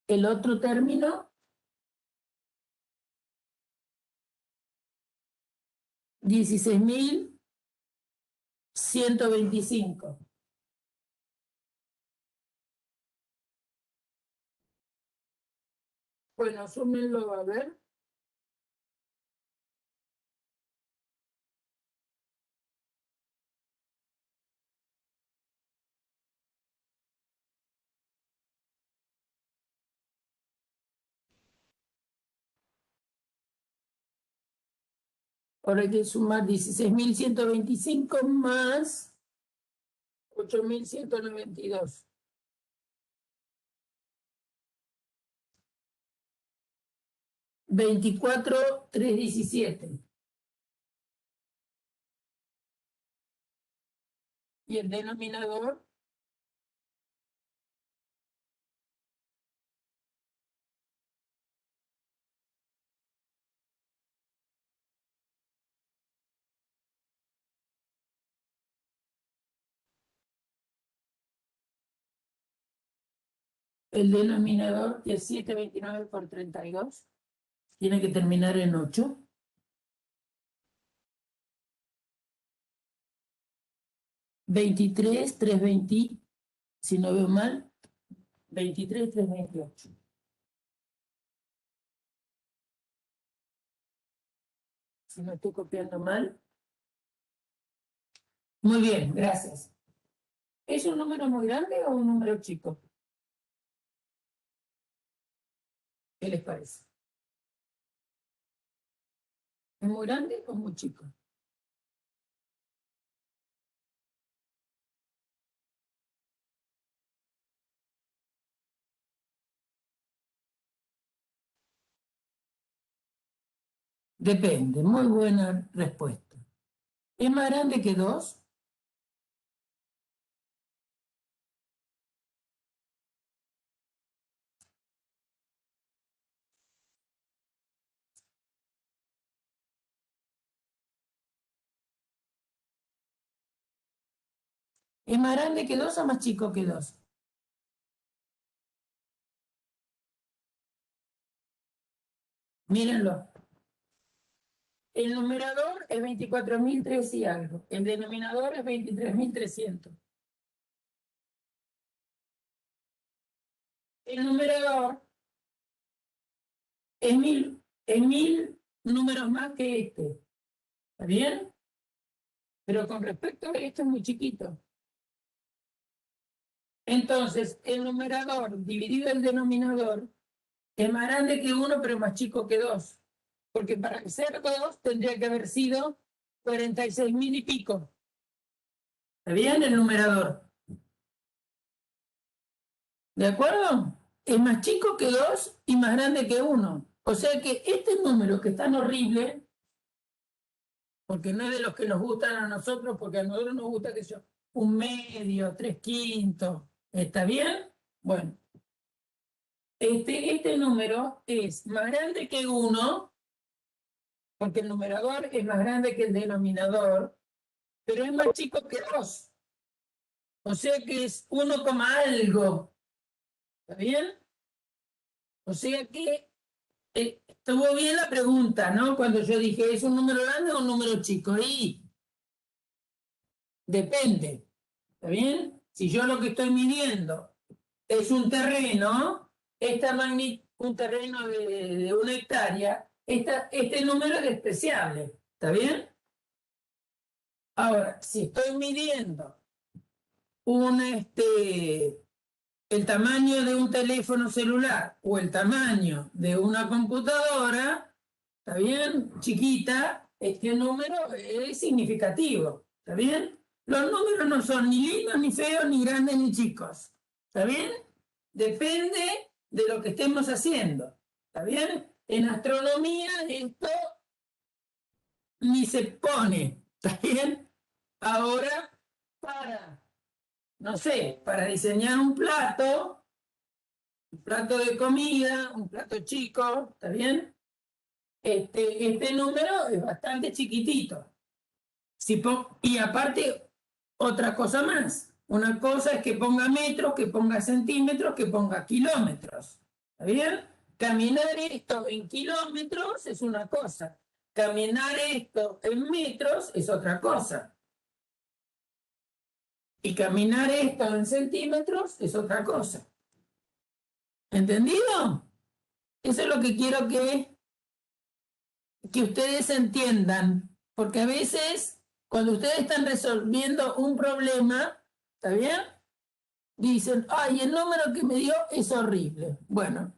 El otro término. 16.125. Bueno, súmenlo a ver. Ahora hay que sumar 16.125 más 8.192. $24.317. Y el denominador, que es 729 por 32, tiene que terminar en 8. $23.320, si no veo mal, $23.328. Si no estoy copiando mal. Muy bien, gracias. ¿Es un número muy grande o un número chico? ¿Qué les parece? ¿Es muy grande o muy chico? Depende, muy buena respuesta. ¿Es más grande que 2? ¿Es más grande que 2 o más chico que 2? Mírenlo. El numerador es 24.003 y algo. El denominador es 23.300. El numerador es mil números más que este. ¿Está bien? Pero con respecto a esto es muy chiquito. Entonces, el numerador dividido el denominador es más grande que 1, pero más chico que 2. Porque para ser 2 tendría que haber sido 46.000 y pico. ¿Está bien el numerador? ¿De acuerdo? Es más chico que 2 y más grande que 1. O sea que este número que es tan horrible, porque no es de los que nos gustan a nosotros, porque a nosotros nos gusta que sea un medio, 3/5. ¿Está bien? Bueno. Este número es más grande que 1, porque el numerador es más grande que el denominador, pero es más chico que 2. O sea que es 1, algo. ¿Está bien? O sea que estuvo bien la pregunta, ¿no? Cuando yo dije, ¿es un número grande o un número chico? Y depende. ¿Está bien? Si yo lo que estoy midiendo es un terreno, un terreno de 1 hectárea, este número es despreciable. ¿Está bien? Ahora, si estoy midiendo un el tamaño de un teléfono celular o el tamaño de una computadora, ¿está bien? Chiquita, este número es significativo, ¿está bien? Los números no son ni lindos, ni feos, ni grandes, ni chicos, ¿está bien? Depende de lo que estemos haciendo, ¿está bien? En astronomía esto ni se pone, ¿está bien? Ahora, no sé, para diseñar un plato de comida, un plato chico, ¿está bien? Este número es bastante chiquitito. Y aparte, otra cosa más. Una cosa es que ponga metros, que ponga centímetros, que ponga kilómetros. ¿Está bien? Caminar esto en kilómetros es una cosa. Caminar esto en metros es otra cosa. Y caminar esto en centímetros es otra cosa. ¿Entendido? Eso es lo que quiero que ustedes entiendan, porque a veces cuando ustedes están resolviendo un problema, ¿está bien? Dicen, ay, el número que me dio es horrible. Bueno,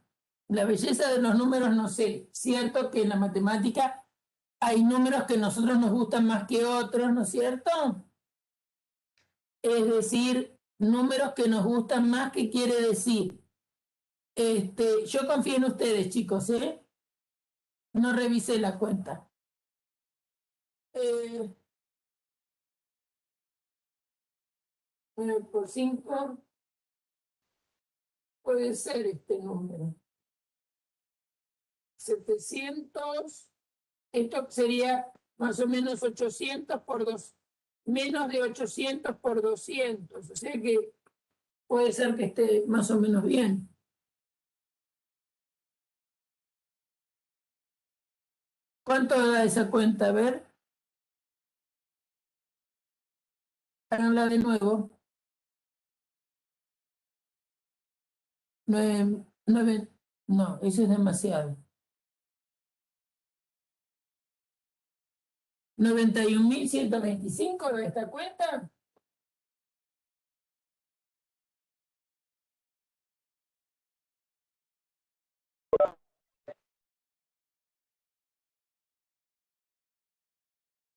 la belleza de los números no sé, cierto que en la matemática hay números que a nosotros nos gustan más que otros, ¿no es cierto? Es decir, números que nos gustan más, ¿qué quiere decir? Yo confío en ustedes, chicos, ¿eh? No revisé la cuenta. 9 por 5 puede ser este número. 700, esto sería más o menos 800 por 2, menos de 800 por 200, o sea que puede ser que esté más o menos bien. ¿Cuánto da esa cuenta? A ver, háganla de nuevo. 9, no, eso es demasiado. 91.125 de esta cuenta.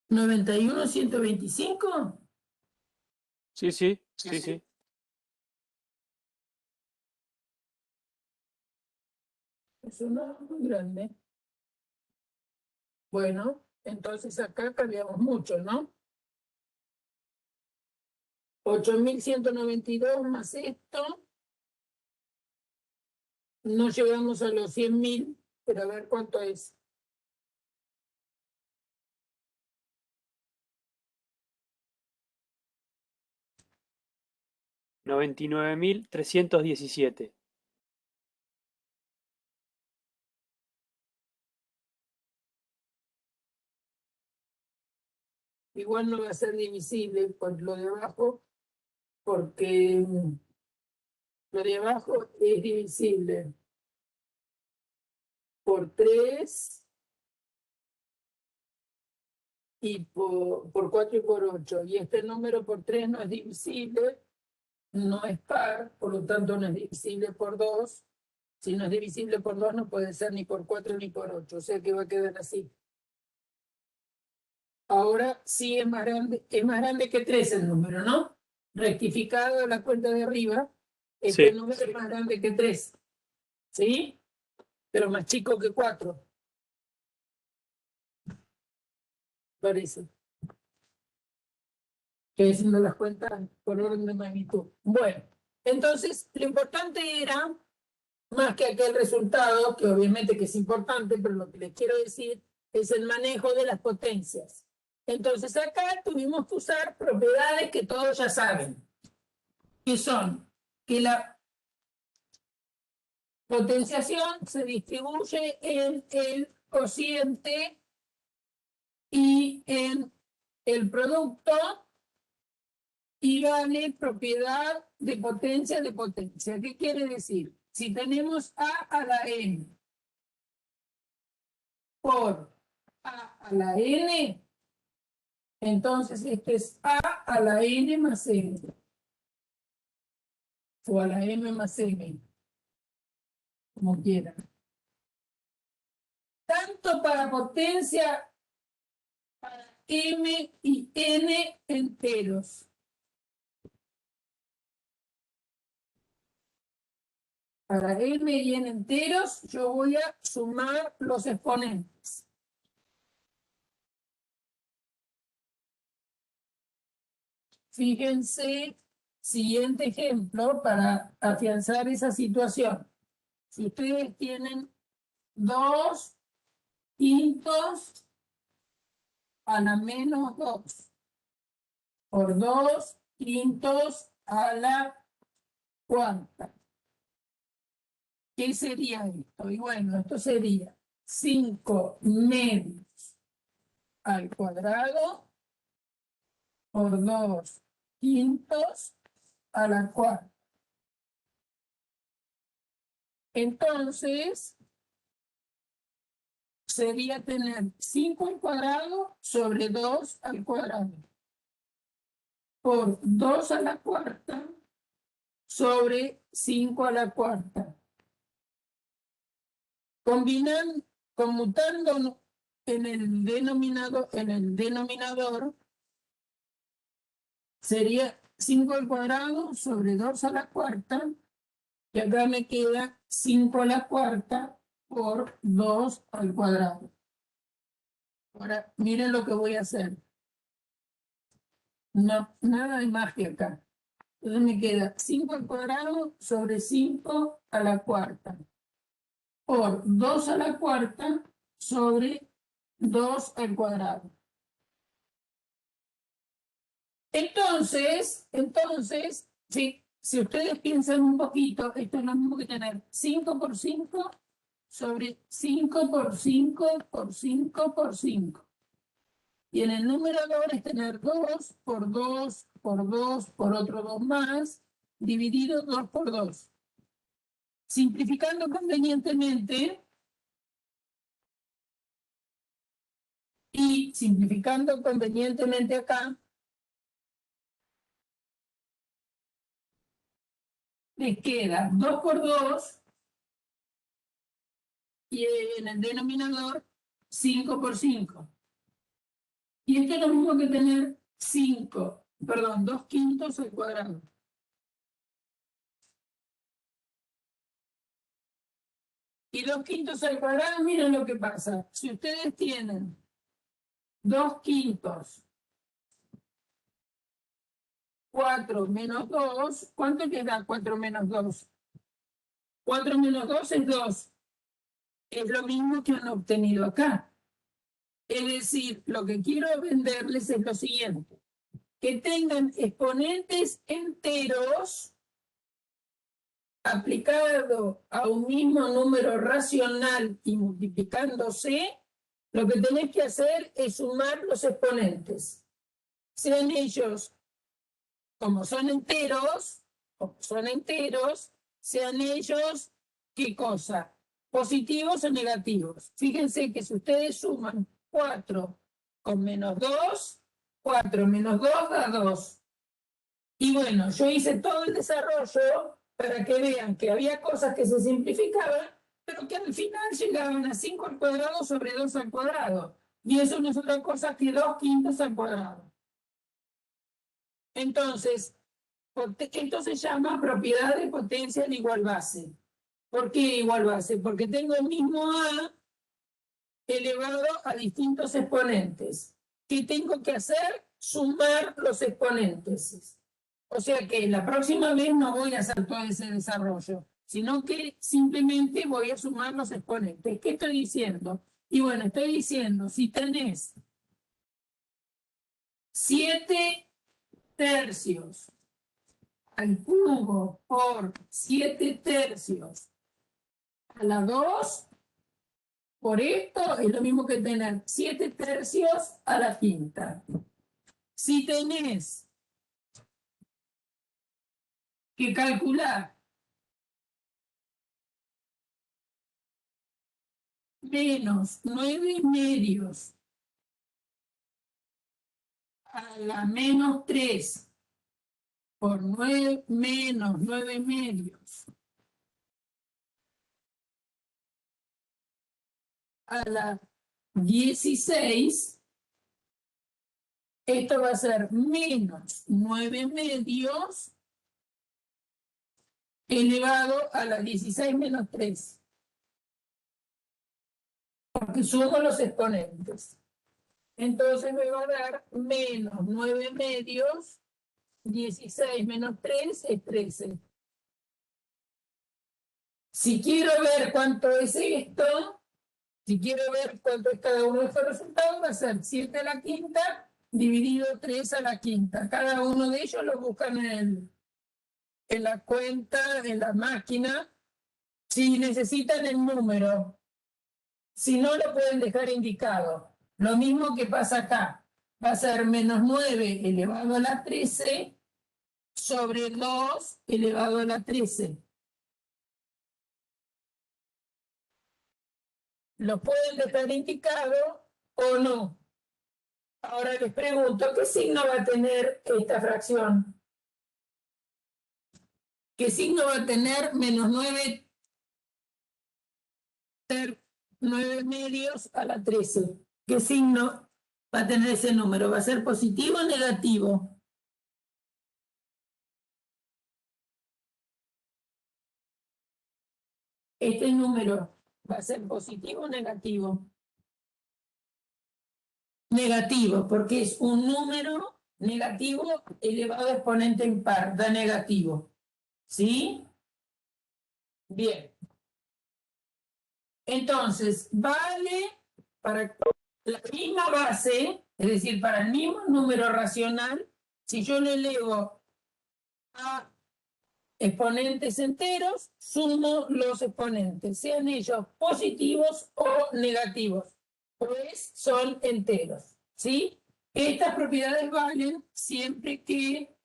¿91.125? Sí, sí, sí, sí. Eso no es muy grande. Bueno, entonces acá cambiamos mucho, ¿no? 8.192 más esto. No llegamos a los 100.000, pero a ver cuánto es. $99.317. Igual no va a ser divisible por lo de abajo, porque lo de abajo es divisible por 3 y por 4 y por 8. Y este número por 3 no es divisible, no es par, por lo tanto no es divisible por 2. Si no es divisible por 2 no puede ser ni por 4 ni por 8, o sea que va a quedar así. Ahora sí es más grande que 3 el número, ¿no? Rectificado la cuenta de arriba, este Sí. número es más grande que 3, ¿sí? Pero más chico que 4. Parece. Estoy haciendo las cuentas por orden de magnitud. Bueno, entonces lo importante era, más que aquel resultado, que obviamente que es importante, pero lo que les quiero decir es el manejo de las potencias. Entonces acá tuvimos que usar propiedades que todos ya saben, que son que la potenciación se distribuye en el cociente y en el producto y vale propiedad de potencia de potencia. ¿Qué quiere decir? Si tenemos A a la N por A a la N, entonces este es A a la N más N. o a la m más m, como quieran. Tanto para potencia para m y n enteros. Para m y n enteros, yo voy a sumar los exponentes. Fíjense, siguiente ejemplo para afianzar esa situación. Si ustedes tienen 2 quintos a la menos 2 por 2 quintos a la cuarta. ¿Qué sería esto? Y bueno, esto sería 5 medios al cuadrado por 2 quintos a la cuarta. Entonces, sería tener 5 al cuadrado sobre 2 al cuadrado por 2 a la cuarta sobre 5 a la cuarta. Conmutando en el denominador, sería 5 al cuadrado sobre 2 a la cuarta, y acá me queda 5 a la cuarta por 2 al cuadrado. Ahora, miren lo que voy a hacer. No, nada de magia acá. Entonces me queda 5 al cuadrado sobre 5 a la cuarta por 2 a la cuarta sobre 2 al cuadrado. Entonces, si ustedes piensan un poquito, esto es lo mismo que tener 5 por 5 sobre 5 por 5 por 5 por 5. Y en el numerador es tener 2 por 2 por 2 por otro 2 más, dividido 2 por 2. Simplificando convenientemente, y simplificando convenientemente acá, les queda 2 por 2 y en el denominador 5 por 5. Y esto es lo mismo que tener 2 quintos al cuadrado. Y 2 quintos al cuadrado, miren lo que pasa. Si ustedes tienen 2 quintos, 4 menos 2, ¿cuánto queda 4 menos 2? 4 menos 2 es 2. Es lo mismo que han obtenido acá. Es decir, lo que quiero venderles es lo siguiente. Que tengan exponentes enteros aplicado a un mismo número racional y multiplicándose, lo que tenés que hacer es sumar los exponentes. Sean ellos, como son enteros, sean ellos, ¿qué cosa? Positivos o negativos. Fíjense que si ustedes suman 4 con menos 2, 4 menos 2 da 2. Y bueno, yo hice todo el desarrollo para que vean que había cosas que se simplificaban, pero que al final llegaban a 5 al cuadrado sobre 2 al cuadrado. Y eso no es otra cosa que 2 quintos al cuadrado. Entonces, esto se llama propiedad de potencia de igual base. ¿Por qué igual base? Porque tengo el mismo A elevado a distintos exponentes. ¿Qué tengo que hacer? Sumar los exponentes. O sea que la próxima vez no voy a hacer todo ese desarrollo, sino que simplemente voy a sumar los exponentes. ¿Qué estoy diciendo? Y bueno, estoy diciendo, si tenés 7 tercios al cubo por 7 tercios a la 2, por esto es lo mismo que tener 7 tercios a la quinta. Si tenés que calcular menos 9 medios a la menos 3 por 9 menos 9 medios a la 16, esto va a ser menos 9 medios elevado a la 16 menos 3. Porque sumo los exponentes. Entonces me va a dar menos 9 medios, 16 menos 3 es 13. Si quiero ver cuánto es esto, si quiero ver cuánto es cada uno de estos resultados, va a ser 7 a la quinta dividido 3 a la quinta. Cada uno de ellos lo buscan en la cuenta, en la máquina, si necesitan el número. Si no, lo pueden dejar indicado. Lo mismo que pasa acá. Va a ser menos 9 elevado a la 13 sobre 2 elevado a la 13. ¿Lo pueden dejar indicado o no? Ahora les pregunto, ¿qué signo va a tener esta fracción? ¿Qué signo va a tener menos 9 medios a la 13? ¿Qué signo va a tener ese número? ¿Va a ser positivo o negativo? Este número va a ser positivo o negativo. Negativo, porque es un número negativo elevado a exponente impar, da negativo. ¿Sí? Bien. Entonces, vale para la misma base, es decir, para el mismo número racional, si yo lo elevo a exponentes enteros, sumo los exponentes, sean ellos positivos o negativos, pues son enteros, ¿sí? Estas propiedades valen siempre que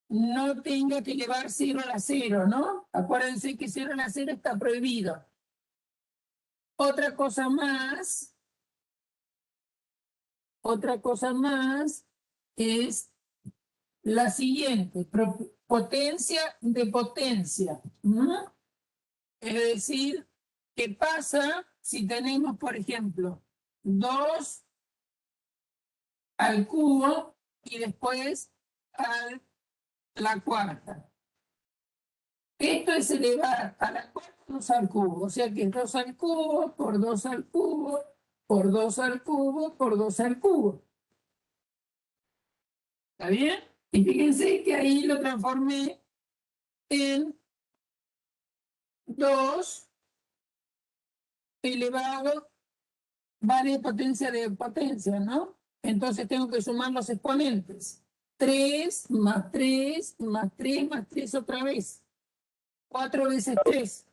no tenga que elevar 0 a la 0, ¿no? Acuérdense que 0 a la 0 está prohibido. Otra cosa más es la siguiente, potencia de potencia. ¿No? Es decir, ¿qué pasa si tenemos, por ejemplo, 2 al cubo y después a la cuarta? Esto es elevar a la cuarta 2 al cubo, o sea que es 2 al cubo por 2 al cubo por 2 al cubo por 2 al cubo. ¿Está bien? Y fíjense que ahí lo transformé en 2 elevado, vale potencia de potencia, ¿no? Entonces tengo que sumar los exponentes. 3 más 3 más 3 más 3 otra vez. 4 veces 3.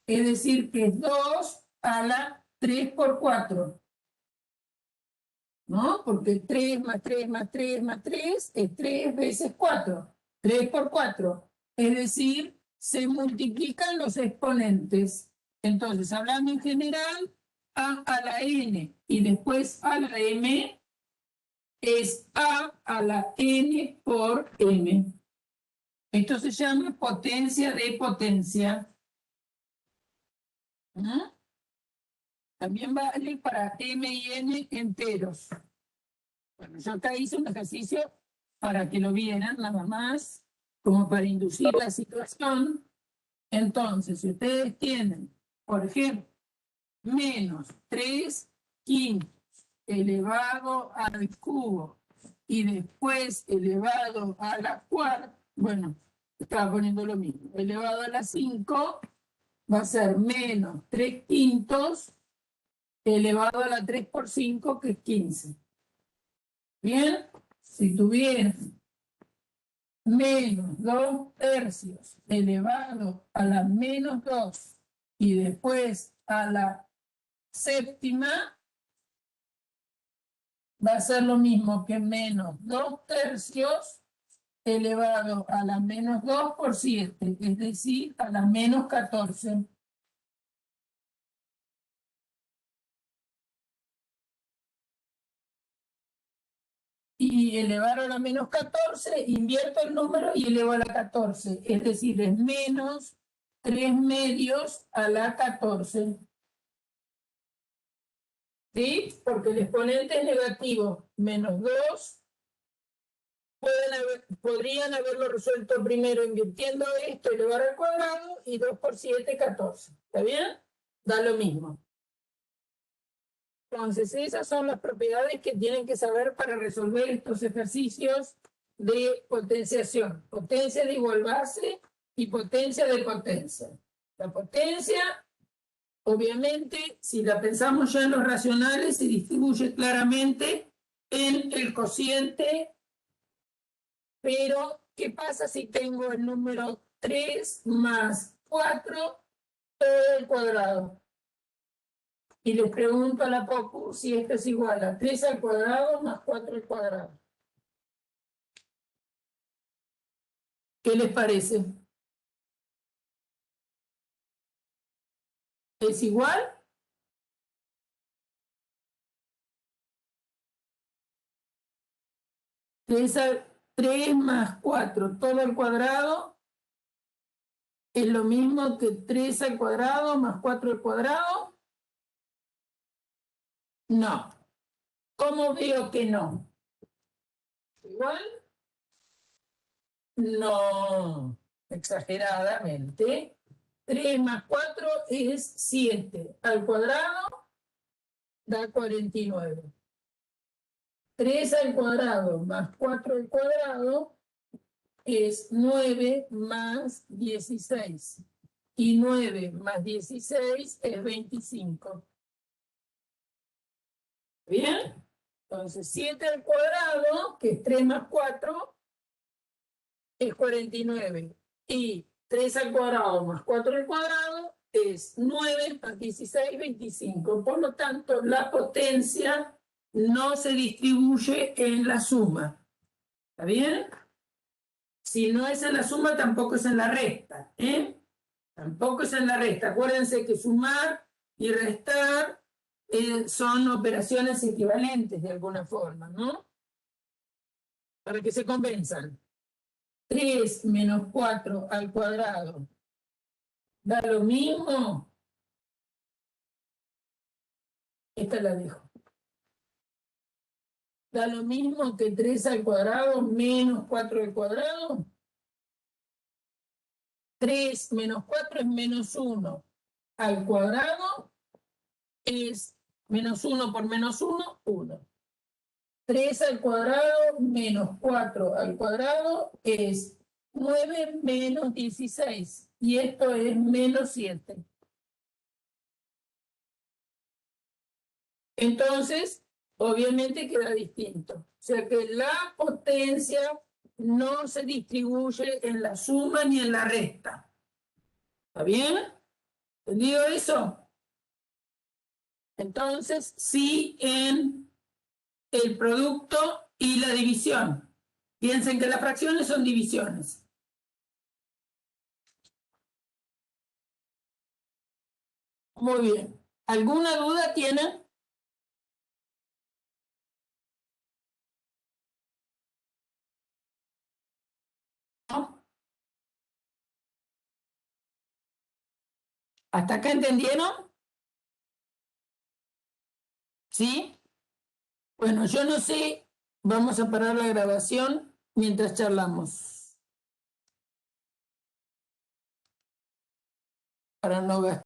Es decir, que es 2 a la 3 por 4. ¿No? Porque 3 más 3 más 3 más 3 es 3 veces 4. 3 por 4. Es decir, se multiplican los exponentes. Entonces, hablando en general, a la n y después a la m es a la n por m. Esto se llama potencia de potencia. ¿No? También vale para m y n enteros. Bueno, yo acá hice un ejercicio para que lo vieran nada más, como para inducir la situación. Entonces, si ustedes tienen, por ejemplo, menos 3 quintos elevado al cubo y después elevado a la cuarta, bueno, estaba poniendo lo mismo, elevado a la 5 va a ser menos 3 quintos elevado a la 3 por 5, que es 15. Bien, si tuvieran menos 2 tercios elevado a la menos 2 y después a la séptima, va a ser lo mismo que menos 2 tercios elevado a la menos 2 por 7, es decir, a la menos 14. y elevar a la menos 14, invierto el número y elevo a la 14. Es decir, es menos 3 medios a la 14. ¿Sí? Porque el exponente es negativo. Menos 2. Podrían haberlo resuelto primero invirtiendo esto, elevar al cuadrado, y 2 por 7, 14. ¿Está bien? Da lo mismo. Entonces, esas son las propiedades que tienen que saber para resolver estos ejercicios de potenciación. Potencia de igual base y potencia de potencia. La potencia, obviamente, si la pensamos ya en los racionales, se distribuye claramente en el cociente. Pero, ¿qué pasa si tengo el número 3 más 4 todo el cuadrado? Y le pregunto a la Popu si esto es igual a 3 al cuadrado más 4 al cuadrado. ¿Qué les parece? ¿Es igual? Tres más 4 todo al cuadrado es lo mismo que 3 al cuadrado más 4 al cuadrado. No. ¿Cómo veo que no? ¿Igual? No, exageradamente. 3 más 4 es 7. Al cuadrado da 49. 3 al cuadrado más 4 al cuadrado es 9 más 16. Y 9 más 16 es 25. ¿Bien? Entonces 7 al cuadrado, que es 3 más 4, es 49. Y 3 al cuadrado más 4 al cuadrado es 9 más 16, 25. Por lo tanto, la potencia no se distribuye en la suma. ¿Está bien? Si no es en la suma, tampoco es en la resta. Tampoco es en la resta. Acuérdense que sumar y restar son operaciones equivalentes de alguna forma, ¿no? Para que se convenzan. 3 menos 4 al cuadrado da lo mismo. Esta la dejo. Da lo mismo que 3 al cuadrado menos 4 al cuadrado. 3 menos 4 es menos 1 al cuadrado, es menos 1 por menos 1, 1. 3 al cuadrado menos 4 al cuadrado es 9 menos 16. Y esto es menos 7. Entonces, obviamente queda distinto. O sea que la potencia no se distribuye en la suma ni en la resta. ¿Está bien? ¿Entendido eso? Entonces, sí en el producto y la división. Piensen que las fracciones son divisiones. Muy bien. ¿Alguna duda tienen? ¿No? ¿Hasta acá entendieron? ¿Sí? Bueno, yo no sé. Vamos a parar la grabación mientras charlamos. Para no gastar.